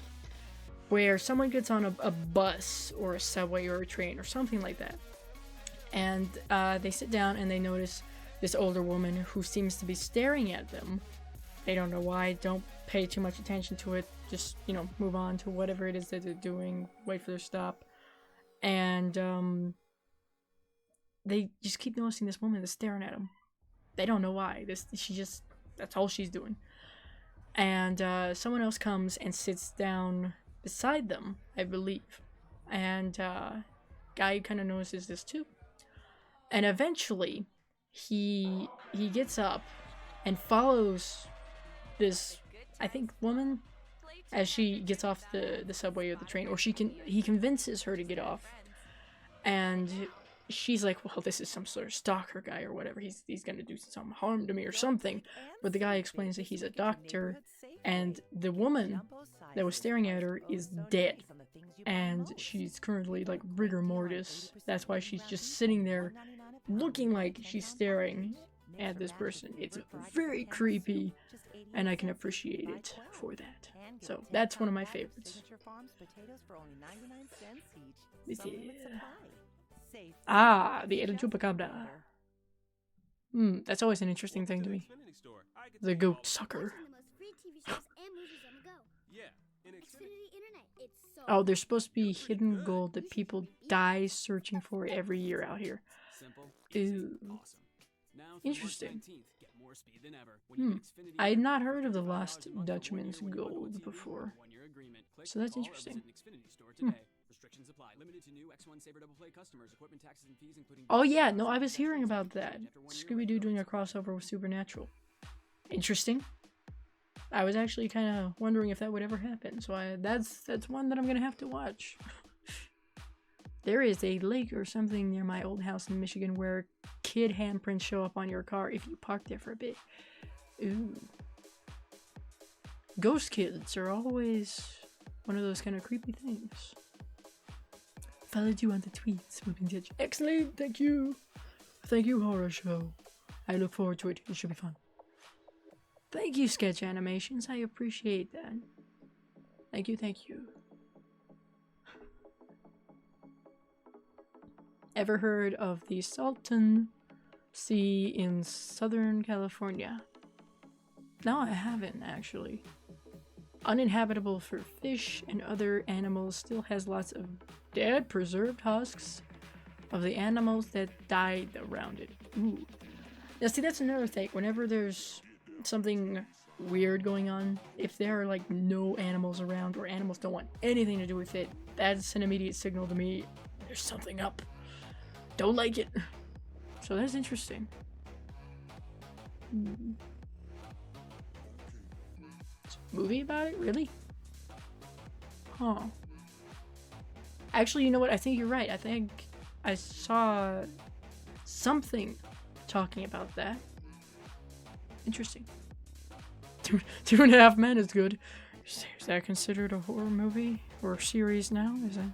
where someone gets on a bus or a subway or a train or something like that, and they sit down and they notice this older woman who seems to be staring at them. They don't know why. Don't pay too much attention to it. Just, move on to whatever it is that they're doing. Wait for their stop. And they just keep noticing this woman that's staring at them. They don't know why. That's all she's doing. And someone else comes and sits down beside them, I believe. And guy kind of notices this too. And eventually, he gets up and follows this, I think, woman as she gets off the subway or the train, or he convinces her to get off, and she's like, well, this is some sort of stalker guy or whatever, he's gonna do some harm to me or something. But the guy explains that he's a doctor, and the woman that was staring at her is dead, and she's currently like rigor mortis. That's why she's just sitting there looking like she's staring at this person. It's very creepy, and I can appreciate it for that. So that's one of my favorites. The El Chupacabra. That's always an interesting thing to me. The goat sucker. Yeah, Oh, there's supposed to be hidden gold that people die searching for every year out here. Ooh. Interesting. I had not heard of the Lost Dutchman's Gold before. So that's interesting. Oh yeah, no, I was hearing about that. Scooby-Doo doing a crossover with Supernatural. Interesting. I was actually kind of wondering if that would ever happen. So that's one that I'm gonna have to watch. There is a lake or something near my old house in Michigan where kid handprints show up on your car if you park there for a bit. Ooh. Ghost kids are always one of those kind of creepy things. Followed you on the tweets. Excellent, thank you. Thank you, Horror Show. I look forward to it. It should be fun. Thank you, Sketch Animations. I appreciate that. Thank you, thank you. Ever heard of the Salton Sea in Southern California? No, I haven't, actually. Uninhabitable for fish and other animals, still has lots of dead preserved husks of the animals that died around it. Ooh. Now see, that's another thing. Whenever there's something weird going on, if there are like no animals around or animals don't want anything to do with it, that's an immediate signal to me there's something up. Don't like it. So that's interesting. It's a movie about it? Really? Huh. Actually, you know what? I think you're right. I think I saw something talking about that. Interesting. 2.5 Men is good. Is that considered a horror movie or series now? Is it?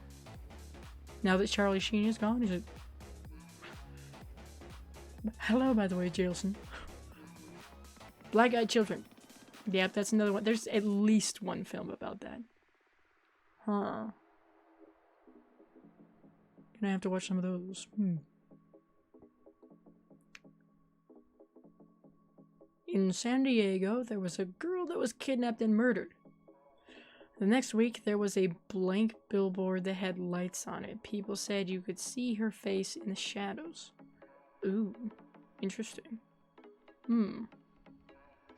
Now that Charlie Sheen is gone, is it? Hello, by the way, Jailson. Black Eyed Children. Yep, that's another one. There's at least one film about that. Huh. Gonna have to watch some of those. In San Diego, there was a girl that was kidnapped and murdered. The next week, there was a blank billboard that had lights on it. People said you could see her face in the shadows. Ooh, interesting. It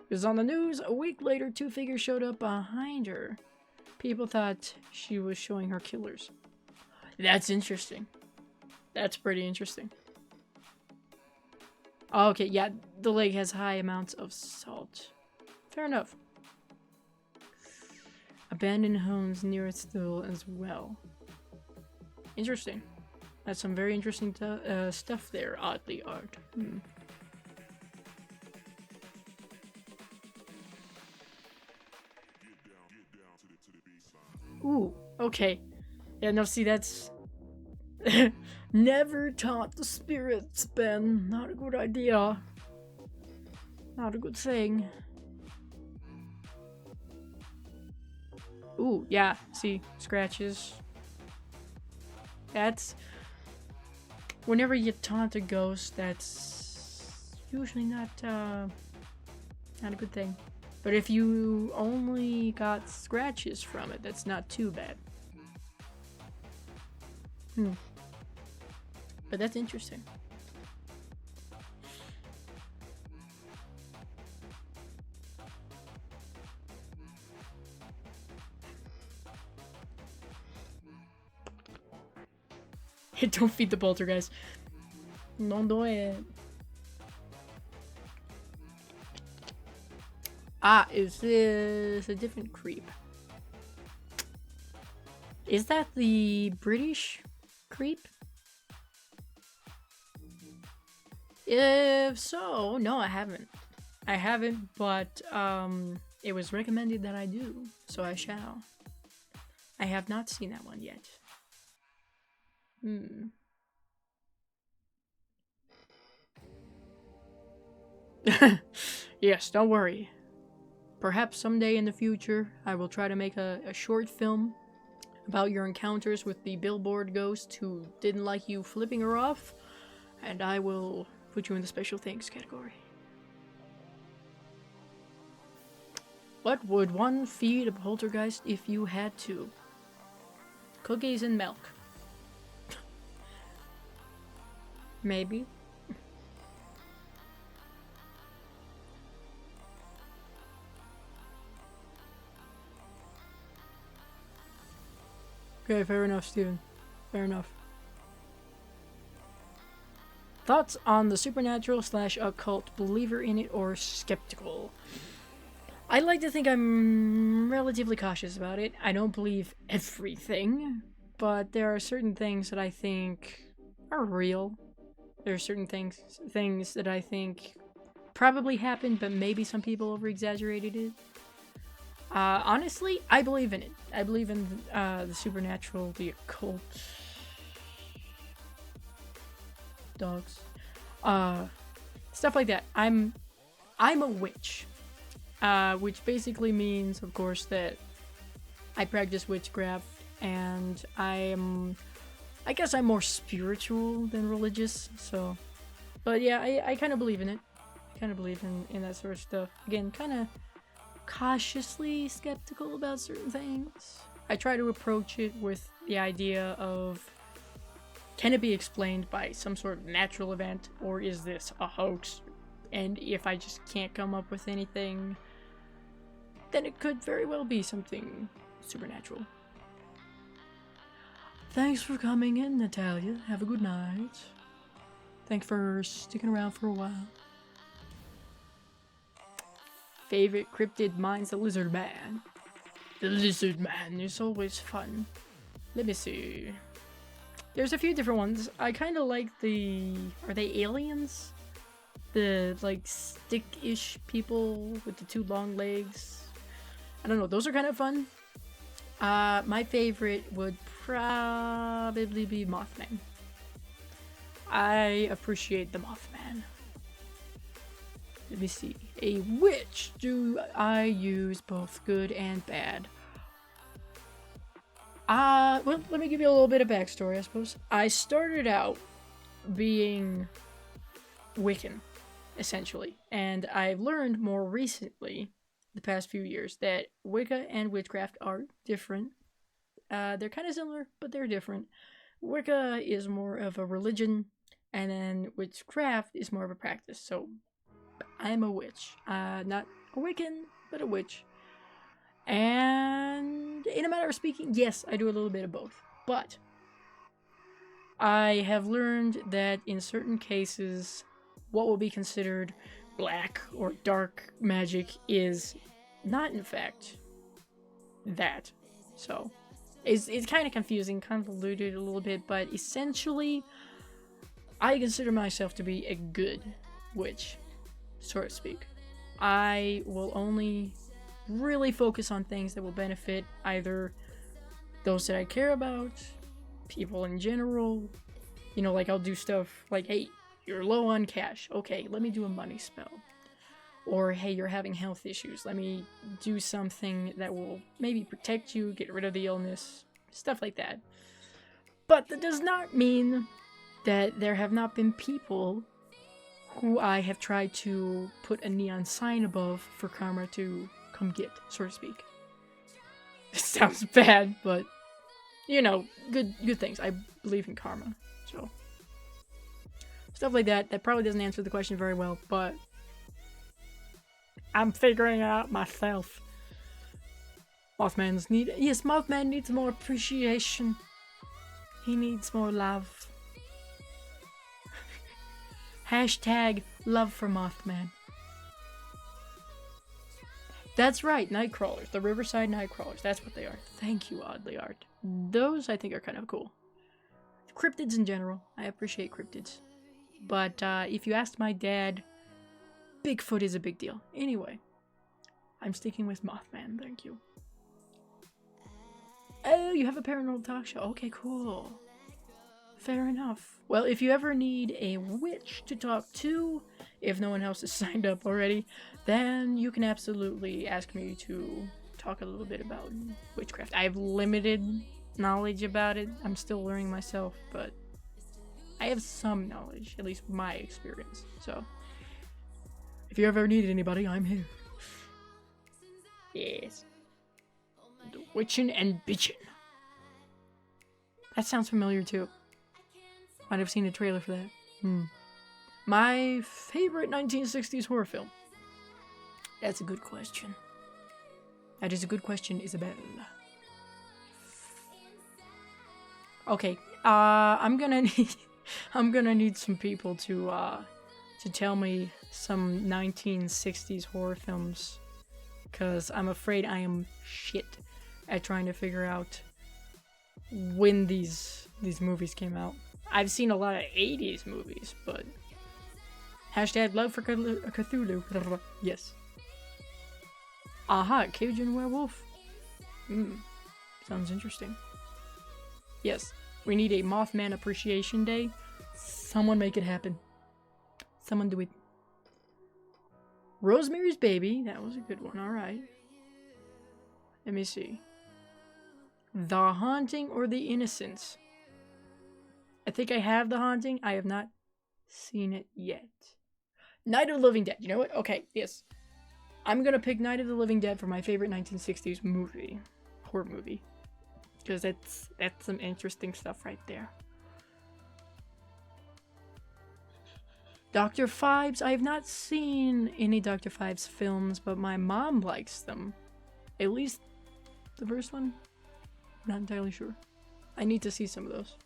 was on the news. A week later, 2 figures showed up behind her. People thought she was showing her killers. That's interesting. That's pretty interesting. Okay, yeah, the lake has high amounts of salt. Fair enough. Abandoned homes near it still as well. Interesting. That's some very interesting stuff there, oddly art. Ooh, okay. Yeah, no, see, that's... Never taunt the spirits, Ben. Not a good idea. Not a good thing. Ooh, yeah, see, scratches. That's... Whenever you taunt a ghost, that's usually not a good thing. But if you only got scratches from it, that's not too bad. But that's interesting. Don't feed the poltergeist. Don't do it. Ah, is this a different creep? Is that the British creep? If so, no, I haven't. I haven't, but it was recommended that I do, so I shall. I have not seen that one yet. Yes, don't worry. Perhaps someday in the future, I will try to make a short film about your encounters with the billboard ghost who didn't like you flipping her off, and I will put you in the special thanks category. What would one feed a poltergeist if you had to? Cookies and milk. Maybe. Okay, fair enough, Steven. Fair enough. Thoughts on the supernatural / occult, believer in it or skeptical? I like to think I'm relatively cautious about it. I don't believe everything, but there are certain things that I think are real. There are certain things that I think probably happened, but maybe some people over-exaggerated it. Honestly, I believe in it. I believe in the supernatural, the occult. Dogs. Stuff like that. I'm a witch. Which basically means, of course, that I practice witchcraft, and I guess I'm more spiritual than religious, so. But yeah, I kind of believe in it. Kind of believe in that sort of stuff. Again, kind of cautiously skeptical about certain things. I try to approach it with the idea of, can it be explained by some sort of natural event, or is this a hoax? And if I just can't come up with anything, then it could very well be something supernatural. Thanks for coming in, Natalia. Have a good night. Thanks for sticking around for a while. Favorite cryptid? Mine's the lizard man. The lizard man is always fun. Let me see. There's a few different ones. I kind of like the... Are they aliens? The, like, stick-ish people with the 2 long legs. I don't know. Those are kind of fun. My favorite would probably be Mothman. I appreciate the Mothman. Let me see. A witch. Do I use both good and bad? Well, let me give you a little bit of backstory, I suppose. I started out being Wiccan, essentially. And I've learned more recently, the past few years, that Wicca and witchcraft are different. They're kind of similar, but they're different. Wicca is more of a religion, and then witchcraft is more of a practice. So, I'm a witch. Not a Wiccan, but a witch. And in a matter of speaking, yes, I do a little bit of both. But I have learned that in certain cases, what will be considered black or dark magic is not, in fact, that. So, it's kind of confusing, convoluted a little bit, but essentially, I consider myself to be a good witch, so to speak. I will only really focus on things that will benefit either those that I care about, people in general. You know, like I'll do stuff like, hey, you're low on cash. Okay, let me do a money spell. Or, hey, you're having health issues. Let me do something that will maybe protect you, get rid of the illness, stuff like that. But that does not mean that there have not been people who I have tried to put a neon sign above for karma to come get, so to speak. It sounds bad, but, you know, good things. I believe in karma, so. Stuff like that. That probably doesn't answer the question very well, but I'm figuring it out myself. Mothman needs more appreciation. He needs more love. Hashtag love for Mothman. That's right, Nightcrawlers. The Riverside Nightcrawlers. That's what they are. Thank you, Oddly Art. Those, I think, are kind of cool. Cryptids in general. I appreciate cryptids. But if you asked my dad, Bigfoot is a big deal. Anyway, I'm sticking with Mothman. Thank you. Oh, you have a paranormal talk show. Okay, cool. Fair enough. Well, if you ever need a witch to talk to, if no one else has signed up already, then you can absolutely ask me to talk a little bit about witchcraft. I have limited knowledge about it. I'm still learning myself, but I have some knowledge, at least my experience. So, if you ever need anybody, I'm here. Yes. The Witchin' and Bitchin'. That sounds familiar too. Might have seen a trailer for that. My favorite 1960s horror film. That's a good question. That is a good question, Isabel. Okay, I'm gonna need some people to tell me some 1960s horror films, cause I'm afraid I am shit at trying to figure out when these movies came out. I've seen a lot of 80s movies, but hashtag love for Cthulhu. Yes. Aha, Cajun werewolf. Sounds interesting. Yes, we need a Mothman Appreciation Day. Someone make it happen. Someone do it. Rosemary's Baby. That was a good one. Alright. Let me see. The Haunting or The Innocents? I think I have The Haunting. I have not seen it yet. Night of the Living Dead. You know what? Okay, yes. I'm gonna pick Night of the Living Dead for my favorite 1960s movie. Horror movie. Because that's some interesting stuff right there. Dr. Phibes. I have not seen any Dr. Phibes films, but my mom likes them. At least the first one. I'm not entirely sure. I need to see some of those.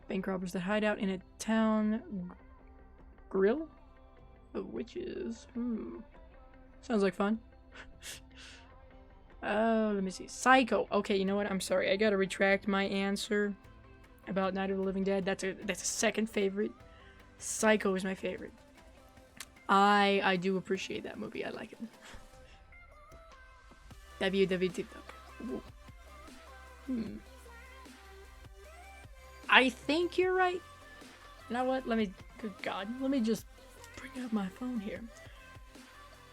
Bank robbers that hide out in a town grill of witches. Sounds like fun. Oh, let me see. Psycho. Okay, you know what? I'm sorry. I gotta retract my answer about Night of the Living Dead. That's a second favorite. Psycho is my favorite. I do appreciate that movie. I like it. TikTok. I think you're right. You know what? Good God. Let me just bring up my phone here.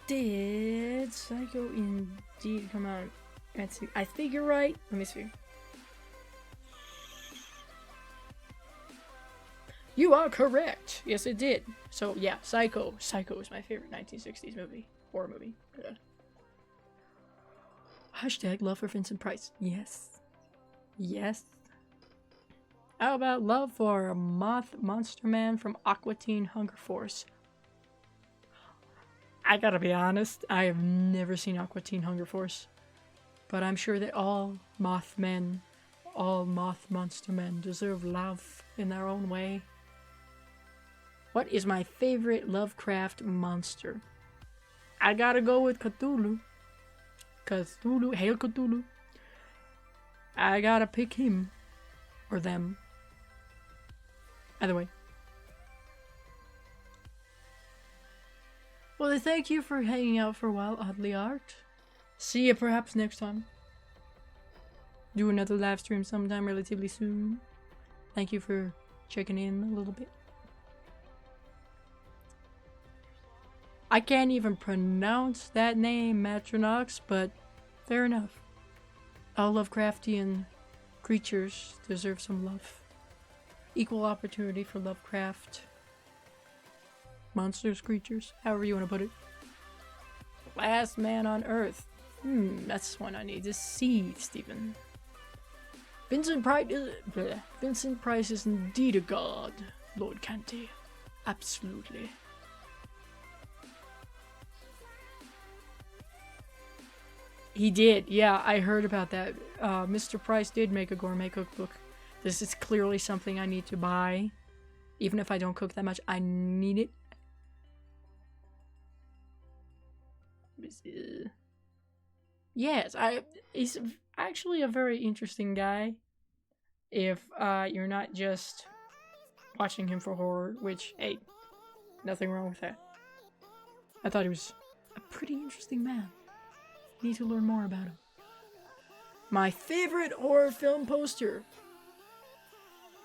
Did Psycho indeed come out? Let's see. I think you're right. Let me see. You are correct. Yes, it did. So, yeah, Psycho. Psycho is my favorite 1960s movie. Horror movie. Hashtag love for Vincent Price. Yes. Yes. How about love for Monster Man from Aqua Teen Hunger Force? I gotta be honest, I have never seen Aqua Teen Hunger Force. But I'm sure that all Mothmen, all Moth Monster Men deserve love in their own way. What is my favorite Lovecraft monster? I gotta go with Cthulhu. Cthulhu, hail Cthulhu. I gotta pick him. Or them. Either way. Well, thank you for hanging out for a while, Oddly Art. See you perhaps next time. Do another live stream sometime relatively soon. Thank you for checking in a little bit. I can't even pronounce that name, Matronox, but fair enough. All Lovecraftian creatures deserve some love. Equal opportunity for Lovecraft. Monsters, creatures, however you want to put it. Last Man on Earth. That's one I need to see, Stephen. Vincent Price is indeed a god, Lord Canty. Absolutely. He did, yeah, I heard about that. Mr. Price did make a gourmet cookbook. This is clearly something I need to buy. Even if I don't cook that much, I need it. Yes, he's actually a very interesting guy. If you're not just watching him for horror, which, hey, nothing wrong with that. I thought he was a pretty interesting man. Need to learn more about him. My favorite horror film poster.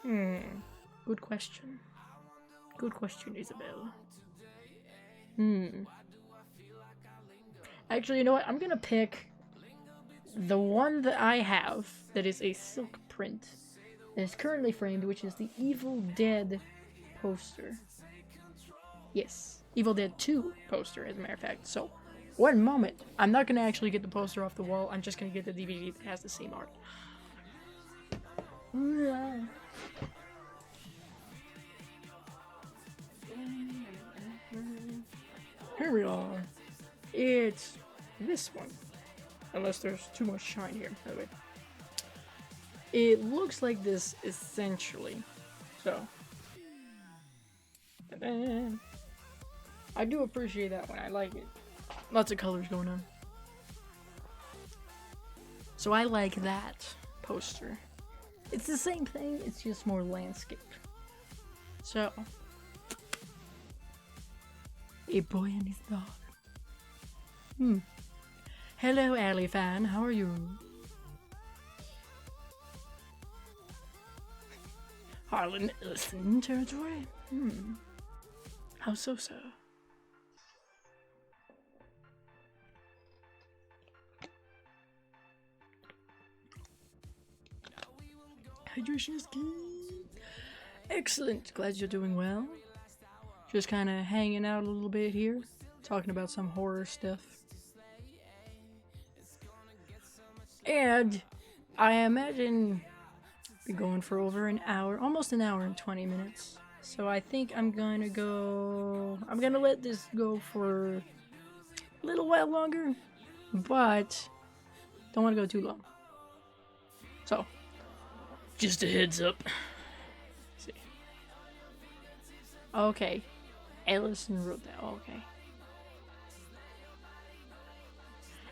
Good question. Good question, Isabel. Actually, you know what? I'm gonna pick the one that I have that is a silk print that is currently framed, which is the Evil Dead poster. Yes. Evil Dead 2 poster, as a matter of fact. So, one moment. I'm not going to actually get the poster off the wall. I'm just going to get the DVD that has the same art. Here we are. It's this one. Unless there's too much shine here. Anyway. It looks like this, essentially. So. I do appreciate that one. I like it. Lots of colors going on. So I like that poster. It's the same thing, it's just more landscape. So. A boy and his dog. Hello, Alley fan. How are you? Harlan Ellison territory. How so, sir? Hydration is key. Excellent. Glad you're doing well. Just kind of hanging out a little bit here, talking about some horror stuff. And I imagine we're going for over an hour, almost an hour and 20 minutes. So I think I'm gonna let this go for a little while longer, but don't want to go too long. So, just a heads up. Let's see. Okay. Ellison wrote that. Okay.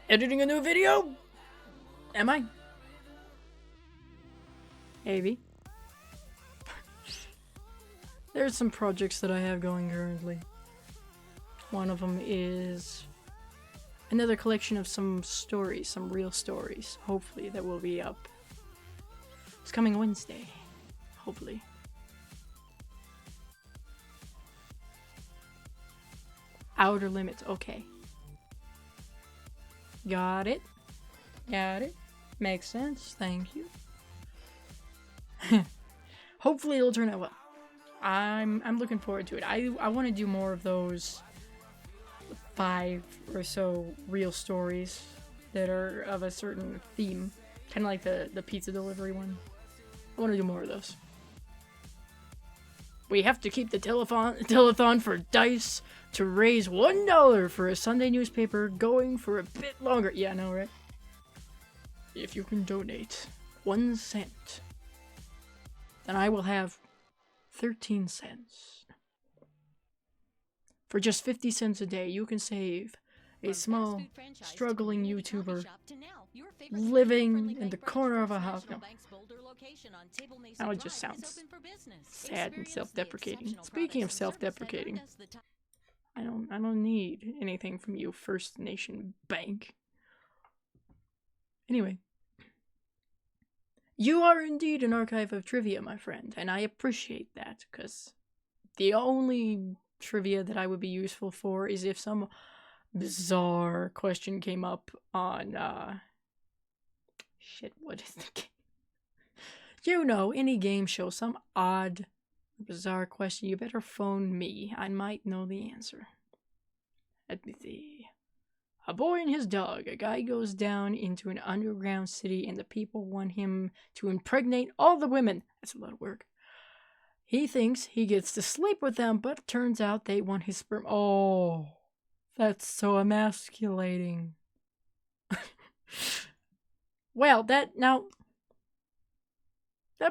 Editing a new video? Am I? Maybe. There's some projects that I have going currently. One of them is another collection of some stories, some real stories, hopefully, that will be up. It's coming Wednesday, hopefully. Outer Limits, okay. Got it. Got it. Makes sense, thank you. Hopefully it'll turn out well. I'm looking forward to it. I want to do more of those 5 or so real stories that are of a certain theme. Kind of like the pizza delivery one. I want to do more of those. We have to keep the telethon for dice to raise $1 for a Sunday newspaper going for a bit longer. Yeah, I know, right? If you can donate 1 cent, then I will have 13 cents. For just 50 cents a day, you can save a small, struggling YouTuber living in the corner of a house. No. Now it just sounds sad and self-deprecating. Speaking of self-deprecating, I don't need anything from you, First Nation Bank. Anyway. You are indeed an archive of trivia, my friend, and I appreciate that, because the only trivia that I would be useful for is if some bizarre question came up on, shit, what is the game? You know, any game show, some odd, bizarre question, you better phone me. I might know the answer. Let me see. A boy and his dog. A guy goes down into an underground city and the people want him to impregnate all the women. That's a lot of work. He thinks he gets to sleep with them, but it turns out they want his sperm. Oh, that's so emasculating. Well, that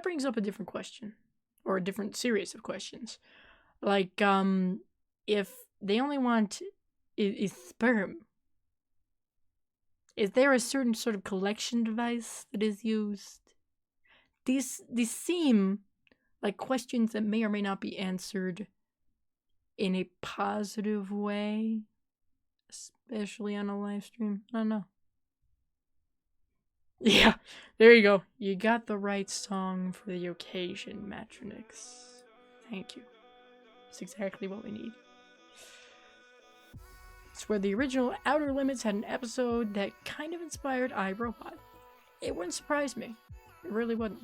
brings up a different question. Or a different series of questions. Like, if they only want is sperm, is there a certain sort of collection device that is used? These seem like questions that may or may not be answered in a positive way, especially on a live stream. I don't know. Yeah, there you go. You got the right song for the occasion, Matronix. Thank you. That's exactly what we need. It's where the original Outer Limits had an episode that kind of inspired iRobot. It wouldn't surprise me. It really wouldn't.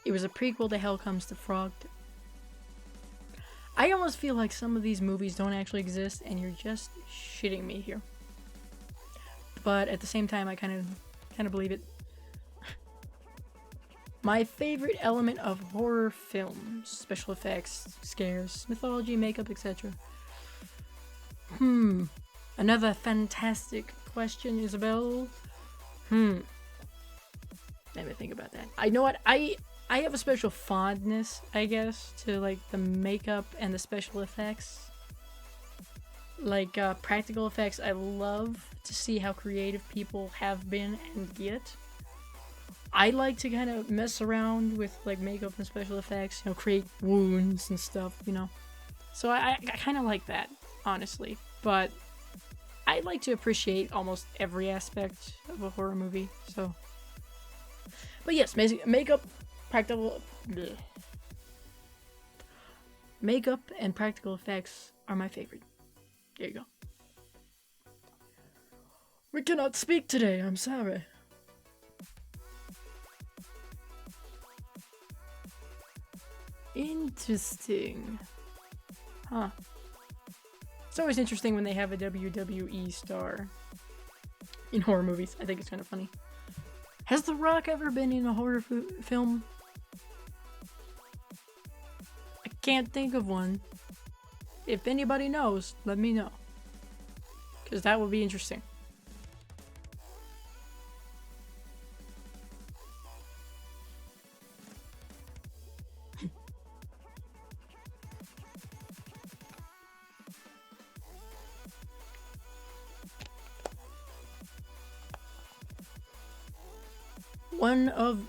It was a prequel to Hell Comes to Frog. I almost feel like some of these movies don't actually exist, and you're just shitting me here. But at the same time, I kind of believe it. My favorite element of horror films: special effects, scares, mythology, makeup, etc. Another fantastic question, Isabel. Let me think about that. I know what I have a special fondness, I guess, to like the makeup and the special effects. Like practical effects, I love to see how creative people have been and get. I like to kind of mess around with like makeup and special effects, create wounds and stuff, So I kind of like that, honestly. But I like to appreciate almost every aspect of a horror movie, so. But yes, makeup, practical. Bleh. Makeup and practical effects are my favorite. There you go. We cannot speak today, I'm sorry. Interesting. Huh. It's always interesting when they have a WWE star in horror movies. I think it's kind of funny. Has The Rock ever been in a horror film? I can't think of one. If anybody knows, let me know. Because that would be interesting.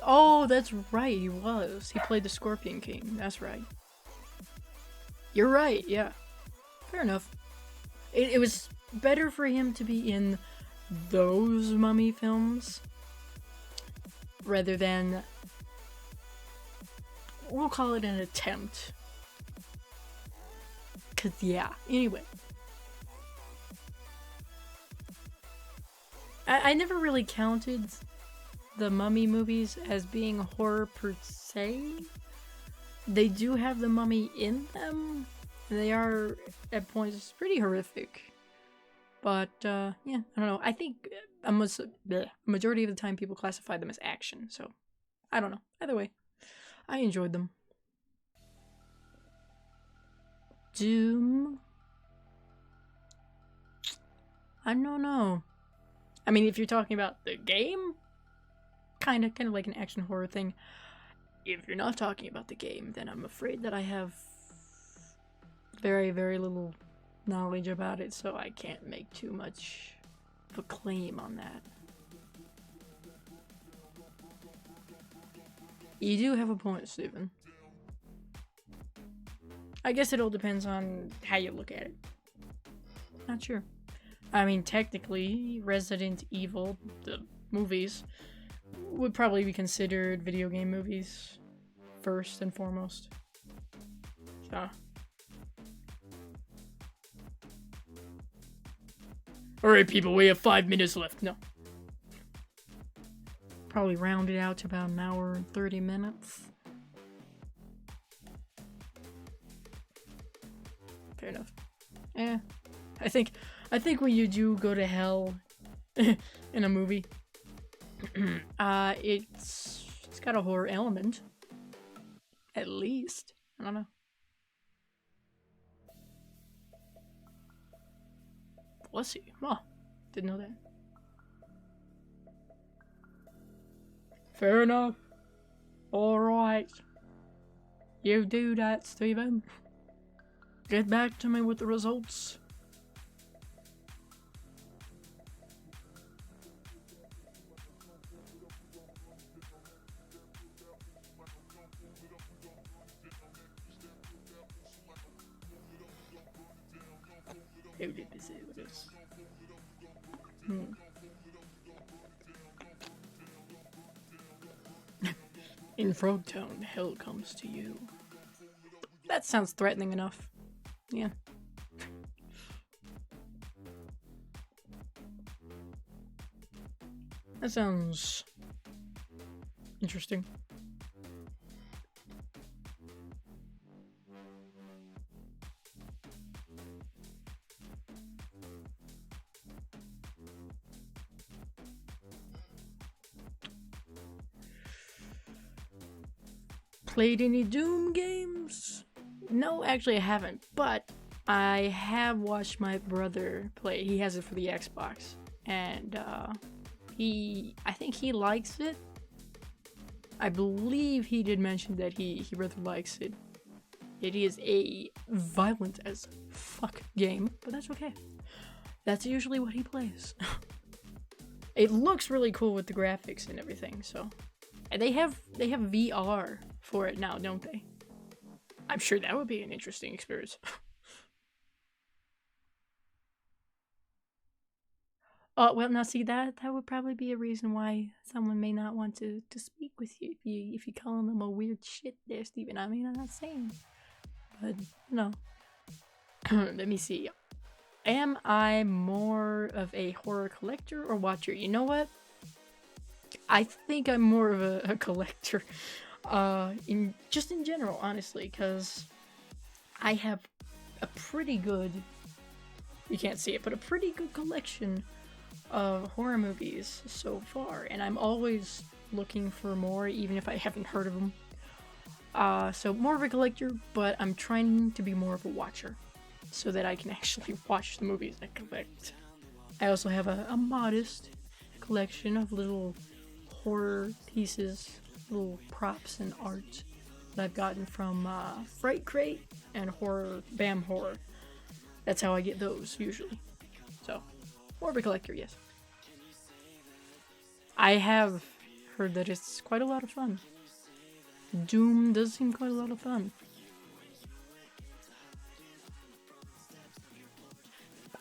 Oh, that's right, he was. He played the Scorpion King, that's right. You're right, yeah. Fair enough. It was better for him to be in those mummy films rather than, we'll call it an attempt. Cause yeah, anyway. I never really counted the Mummy movies as being horror per se. They do have the mummy in them, and they are at points pretty horrific. But yeah, I don't know. I think a majority of the time people classify them as action, so I don't know. Either way, I enjoyed them. Doom? I don't know. I mean, if you're talking about the game, kind of like an action horror thing. If you're not talking about the game, then I'm afraid that I have very, very little knowledge about it, so I can't make too much of a claim on that. You do have a point, Steven. I guess it all depends on how you look at it. Not sure. I mean, technically, Resident Evil, the movies, would probably be considered video game movies first and foremost. So. Alright, people, we have 5 minutes left. No. Probably round it out to about an hour and 30 minutes. Fair enough. Yeah. I think when you do go to hell in a movie, it's got a horror element. At least. I don't know. Bless you. Oh, didn't know that. Fair enough. Alright. You do that, Steven. Get back to me with the results. Who did this? In Frogtown, hell comes to you. That sounds threatening enough. Yeah. That sounds interesting. played any Doom games? No, actually I haven't, but I have watched my brother play. He has it for the Xbox, and I think he likes it. I believe he did mention that he really likes it. It is a violent as fuck game, but that's okay. That's usually what he plays. It looks really cool with the graphics and everything, so. And they have VR for it now, don't they? I'm sure that would be an interesting experience. Well, now see, that would probably be a reason why someone may not want to speak with you if you calling them a weird shit there, Steven. I mean, I'm not saying, but no. Let me see. Am I more of a horror collector or watcher? You know what? I think I'm more of a collector. In general, honestly, because I have a pretty good, you can't see it, but a pretty good collection of horror movies so far, and I'm always looking for more, even if I haven't heard of them. So more of a collector, but I'm trying to be more of a watcher, so that I can actually watch the movies I collect. I also have a modest collection of little horror pieces, little props and art that I've gotten from Fright Crate and Bam Horror. That's how I get those usually. So, more of a collector, yes. I have heard that it's quite a lot of fun. Doom does seem quite a lot of fun.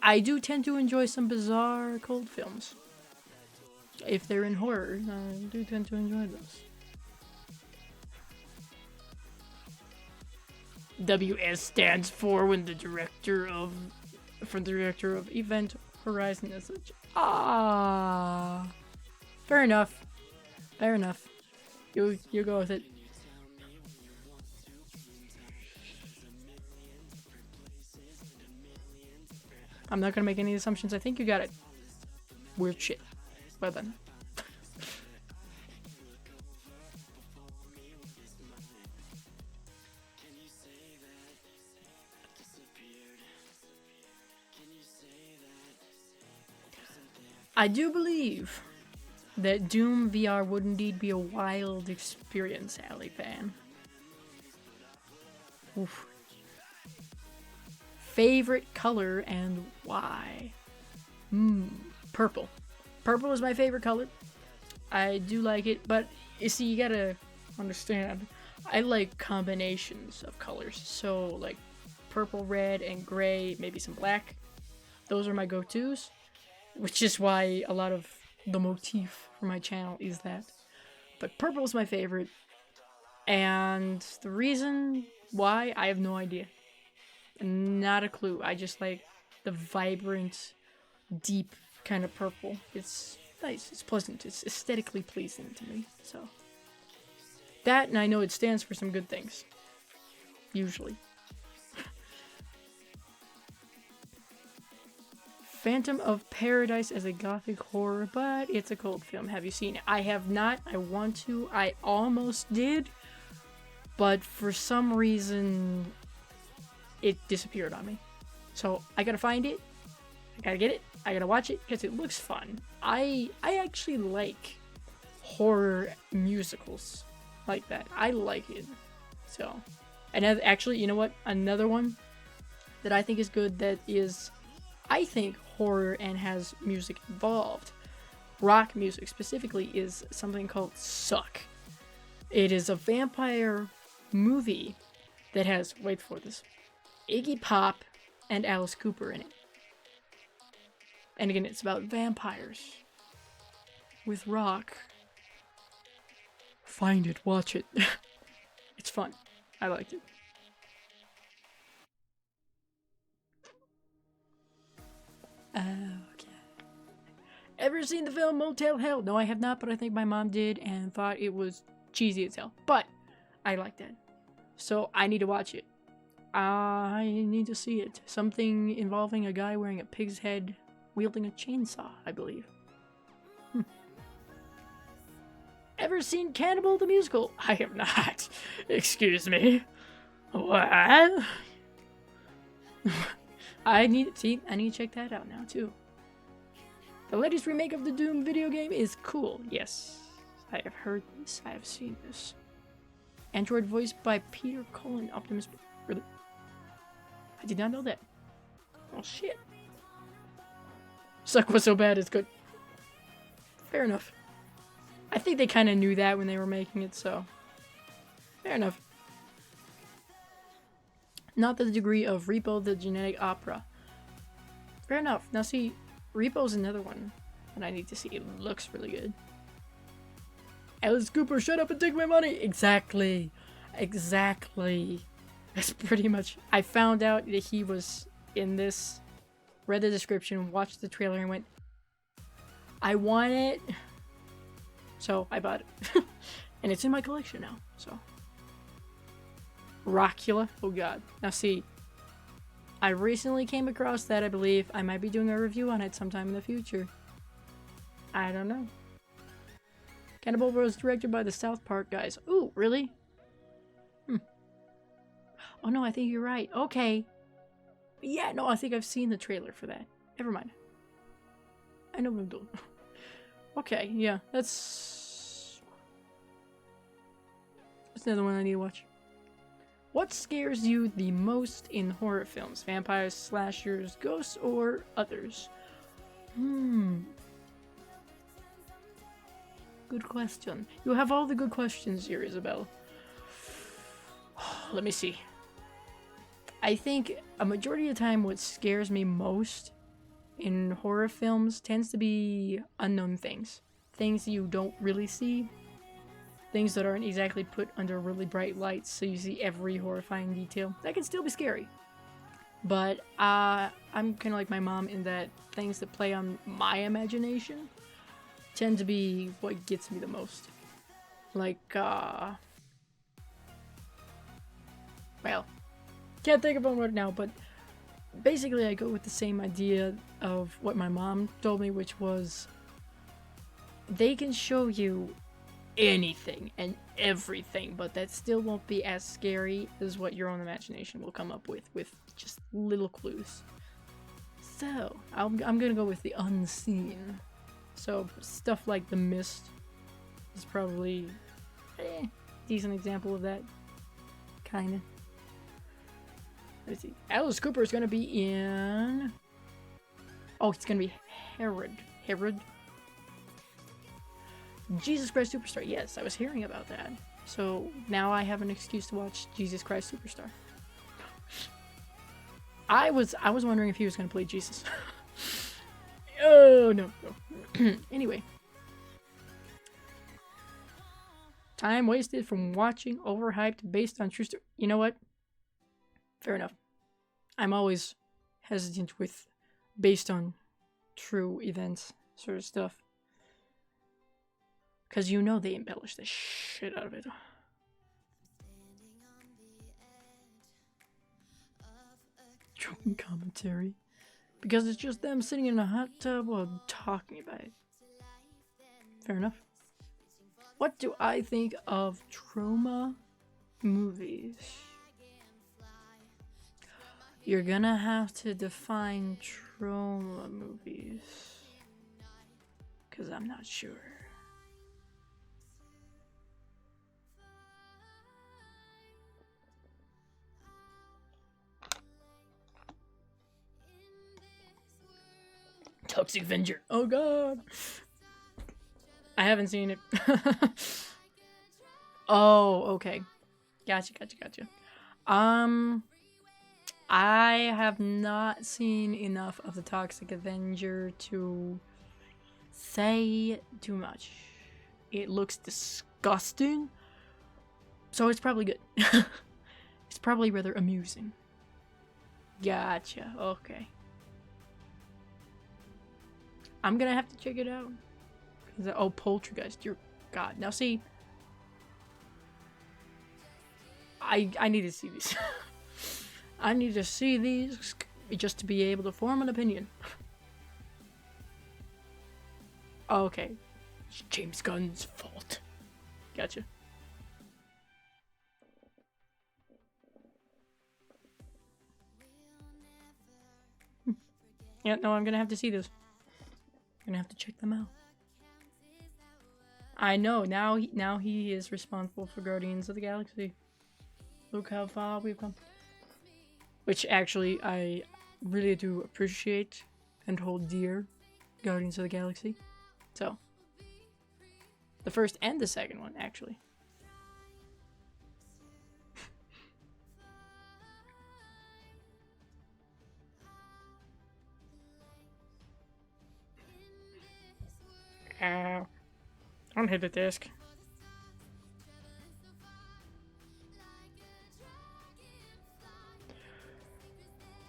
I do tend to enjoy some bizarre cult films. If they're in horror, I do tend to enjoy those. WS stands for when the director of Event Horizon is such. Fair enough. Fair enough. You go with it. I'm not gonna make any assumptions. I think you got it. Weird shit. Well then. I do believe that Doom VR would indeed be a wild experience, Alley fan. Oof. Favorite color and why? Purple. Purple is my favorite color. I do like it, but you see, you gotta understand, I like combinations of colors. So, like, purple, red, and gray, maybe some black. Those are my go-tos, which is why a lot of the motif for my channel is that. But purple is my favorite, and the reason why, I have no idea. Not a clue. I just like the vibrant, deep kind of purple. It's nice. It's pleasant. It's aesthetically pleasing to me. So that, and I know it stands for some good things. Usually. Phantom of Paradise as a gothic horror, but it's a cult film. Have you seen it? I have not. I want to. I almost did, but for some reason it disappeared on me. So I gotta find it. I gotta get it. I gotta watch it because it looks fun. I actually like horror musicals like that. I like it. So, and actually, you know what? Another one that I think is good that is, I think, horror and has music involved, rock music specifically, is something called Suck. It is a vampire movie that has, wait for this, Iggy Pop and Alice Cooper in it. And again, it's about vampires with rock. Find it, watch it. It's fun. I like it. Okay. Ever seen the film Motel Hell? No, I have not, but I think my mom did and thought it was cheesy as hell. But I like that. So I need to watch it. I need to see it. Something involving a guy wearing a pig's head, wielding a chainsaw, I believe. Ever seen Cannibal the Musical? I have not. Excuse me. What? I need to check that out now too. The latest remake of the Doom video game is cool. Yes, I have heard this. I have seen this. Android voiced by Peter Cullen, Optimus. Really? I did not know that. Oh shit. Suck was so bad it's good. Fair enough. I think they kind of knew that when they were making it, so fair enough. Not the degree of Repo the Genetic Opera. Fair enough. Now see, Repo's another one that I need to see. It looks really good. Alice Cooper, shut up and take my money! Exactly. Exactly. That's pretty much... I found out that he was in this, read the description, watched the trailer, and went, I want it. So I bought it. And it's in my collection now, so. Rockula? Oh god. Now see, I recently came across that, I believe. I might be doing a review on it sometime in the future. I don't know. Cannibal was directed by the South Park guys. Ooh, really? Oh no, I think you're right. Okay. Yeah, no, I think I've seen the trailer for that. Never mind. I know what I'm doing. Okay, yeah, that's another one I need to watch. What scares you the most in horror films? Vampires, slashers, ghosts, or others? Good question. You have all the good questions here, Isabel. Let me see. I think a majority of the time what scares me most in horror films tends to be unknown things. Things you don't really see. Things that aren't exactly put under really bright lights so you see every horrifying detail. That can still be scary. But I'm kind of like my mom in that things that play on my imagination tend to be what gets me the most. Like, well, can't think of one right now, but basically I go with the same idea of what my mom told me, which was they can show you anything and everything, but that still won't be as scary as what your own imagination will come up with just little clues. So, I'm gonna go with the unseen. So, stuff like The Mist is probably a decent example of that. Kinda. Let's see. Alice Cooper is gonna be in... Oh, it's gonna be Herod. Herod? Jesus Christ Superstar. Yes, I was hearing about that. So now I have an excuse to watch Jesus Christ Superstar. I was wondering if he was going to play Jesus. Oh, no. Anyway. Time wasted from watching overhyped based on true story. You know what? Fair enough. I'm always hesitant with based on true events sort of stuff. Because you know they embellish the shit out of it. Drunken commentary. Because it's just them sitting in a hot tub while talking about it. Fair enough. What do I think of trauma movies? You're gonna have to define trauma movies. Because I'm not sure. Toxic Avenger. Oh god. I haven't seen it. Oh, okay. Gotcha. I have not seen enough of the Toxic Avenger to say too much. It looks disgusting. So it's probably good. It's probably rather amusing. Gotcha. Okay. I'm gonna have to check it out. Oh, Poltergeist, dear God. Now see, I need to see these. I need to see these just to be able to form an opinion. Okay. It's James Gunn's fault. Gotcha. Yeah, no, I'm gonna have to see this. I'm gonna have to check them out. I know, now he is responsible for Guardians of the Galaxy. Look how far we've come. Which actually, I really do appreciate and hold dear Guardians of the Galaxy. So, the first and the second one, actually. Don't hit the disc.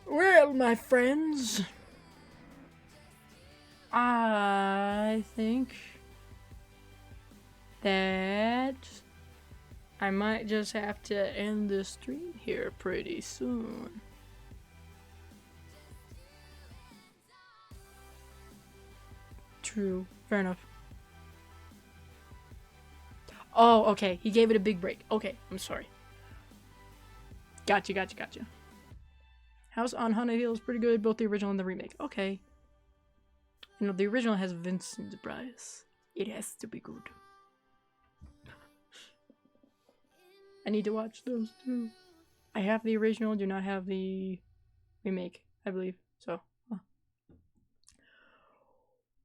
Well, my friends, I think that I might just have to end the stream here pretty soon. True. Fair enough. Oh, okay. He gave it a big break. Okay, I'm sorry. Gotcha. House on Haunted Hill is pretty good, both the original and the remake. Okay. You know, the original has Vincent Price. It has to be good. I need to watch those too. I have the original, do not have the remake, I believe. So,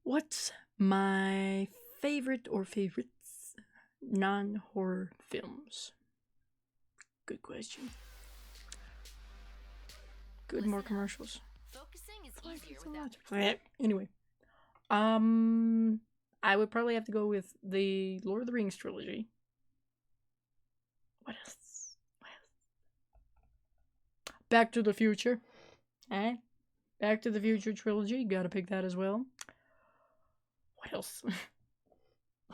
what's my favorite or favorites non-horror films? Good question. Good, more commercials. Anyway, I would probably have to go with the Lord of the Rings trilogy. What else? Back to the Future. Back to the Future trilogy. Gotta pick that as well. What else?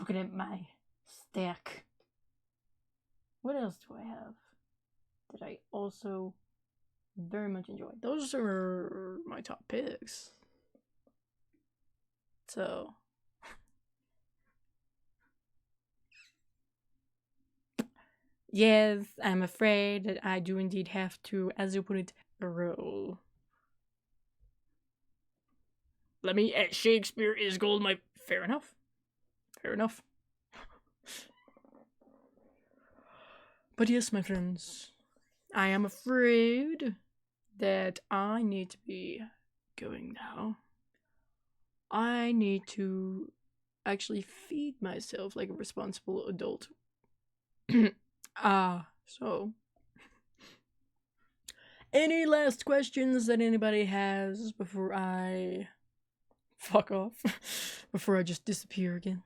Looking at my stack. What else do I have that I also very much enjoy? Those are my top picks. So, yes, I'm afraid that I do indeed have to, as you put it, roll. Let me, Shakespeare is gold, my... Fair enough. But yes, my friends, I am afraid that I need to be going now. I need to actually feed myself like a responsible adult. So... Any last questions that anybody has before I fuck off? Before I just disappear again?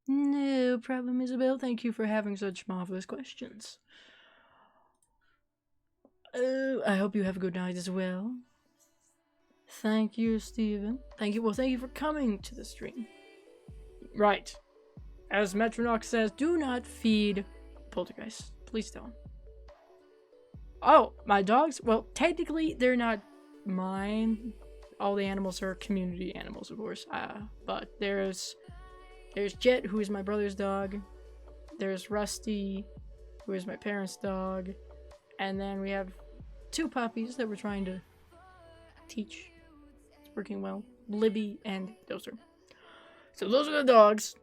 No problem, Isabel. Thank you for having such marvelous questions. I hope you have a good night as well. Thank you, Steven. Thank you for coming to the stream. Right. As Metronox says, do not feed poltergeists. Please don't. Oh, my dogs? Well, technically, they're not mine. All the animals are community animals, of course. But there's Jet, who is my brother's dog. There's Rusty, who is my parents' dog. And then we have 2 puppies that we're trying to teach. It's working well. Libby and Dozer. So those are the dogs.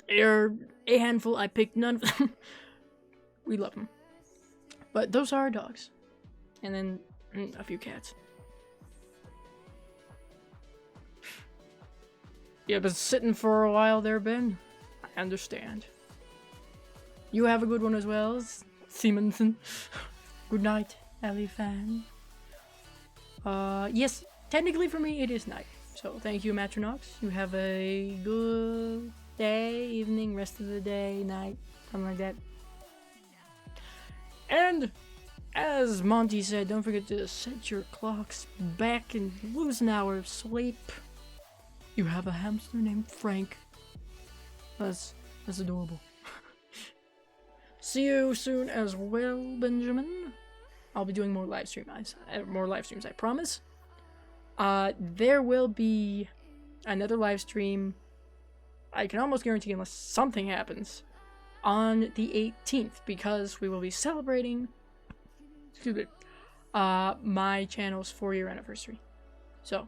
They're a handful. I picked none of them. We love them. But those are our dogs. And then a few cats. Yeah, been sitting for a while there, Ben. I understand. You have a good one as well, Simonson. Good night, Ali fan. Yes, technically for me it is night. So thank you, Matronox. You have a good day, evening, rest of the day, night, something like that. And as Monty said, don't forget to set your clocks back and lose an hour of sleep. You have a hamster named Frank. That's adorable. See you soon as well, Benjamin. I'll be doing more live streams, I promise. There will be another live stream, I can almost guarantee, unless something happens, on the 18th, because we will be celebrating, my channel's 4-year anniversary. So,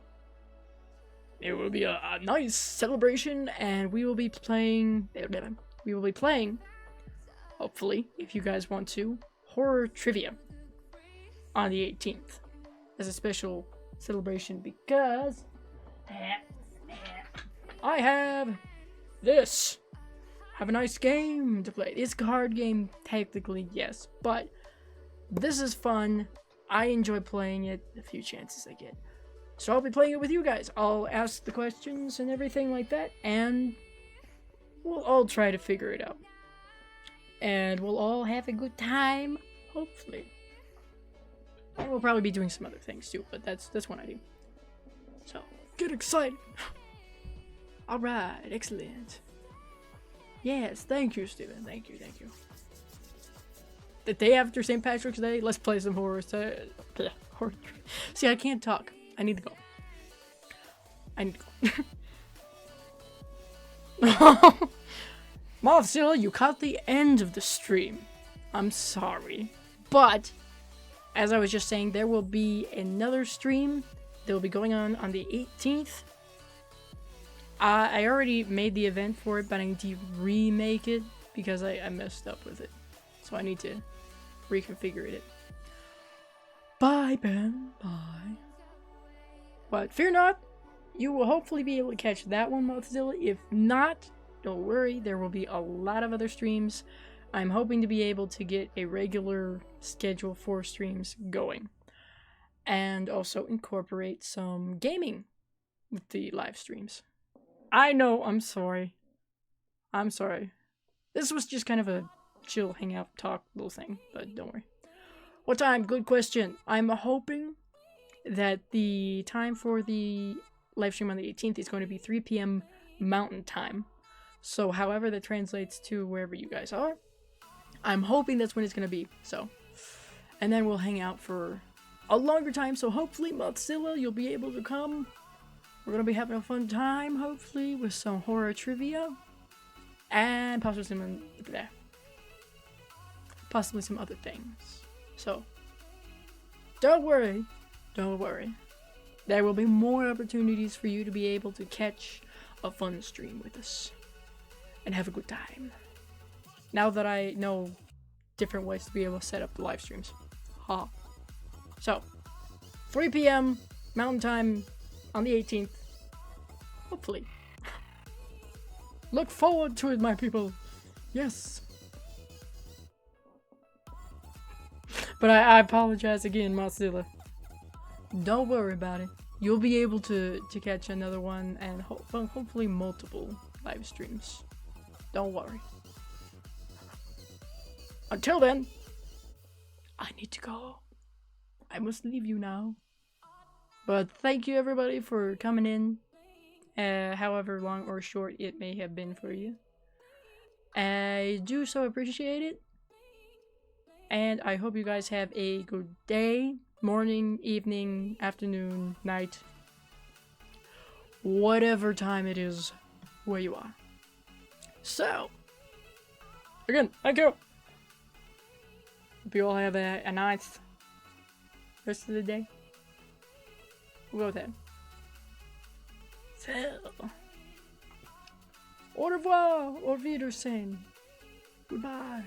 it will be a nice celebration, and we will be playing, hopefully, if you guys want to, horror trivia on the 18th as a special celebration, because I have this. Have a nice game to play. It's a card game, technically, yes, but this is fun. I enjoy playing it the few chances I get. So I'll be playing it with you guys. I'll ask the questions and everything like that, and we'll all try to figure it out. And we'll all have a good time, hopefully. And we'll probably be doing some other things too, but that's one I do. So, get excited! Alright, excellent. Yes, thank you, Steven. Thank you. The day after St. Patrick's Day, let's play some horror. See, I can't talk. I need to go. Mothzilla, you caught the end of the stream. I'm sorry. But, as I was just saying, there will be another stream that will be going on the 18th. I already made the event for it, but I need to remake it because I messed up with it. So I need to reconfigure it. Bye, Ben. Bye. But fear not, you will hopefully be able to catch that one, Mothzilla. If not, don't worry, there will be a lot of other streams. I'm hoping to be able to get a regular schedule for streams going. And also incorporate some gaming with the live streams. I know, I'm sorry. This was just kind of a chill hangout talk little thing, but don't worry. What time? Good question. I'm hoping that the time for the live stream on the 18th is going to be 3 p.m. Mountain Time. So however that translates to wherever you guys are, I'm hoping that's when it's going to be. So, and then we'll hang out for a longer time, so hopefully, Mothzilla, you'll be able to come. We're going to be having a fun time, hopefully, with some horror trivia. And possibly some other things. So, don't worry. There will be more opportunities for you to be able to catch a fun stream with us. And have a good time. Now that I know different ways to be able to set up the live streams. Ha. So, 3 p.m. Mountain Time on the 18th. Hopefully. Look forward to it, my people. Yes. But I apologize again, Mothzilla. Don't worry about it. You'll be able to catch another one and hopefully multiple live streams. Don't worry. Until then, I need to go. I must leave you now. But thank you everybody for coming in. However long or short it may have been for you. I do so appreciate it. And I hope you guys have a good day, morning, evening, afternoon, night. Whatever time it is where you are. So, again, thank you. Hope you all have a nice rest of the day. We'll go with that. So, au revoir, au Wiedersehen. Goodbye.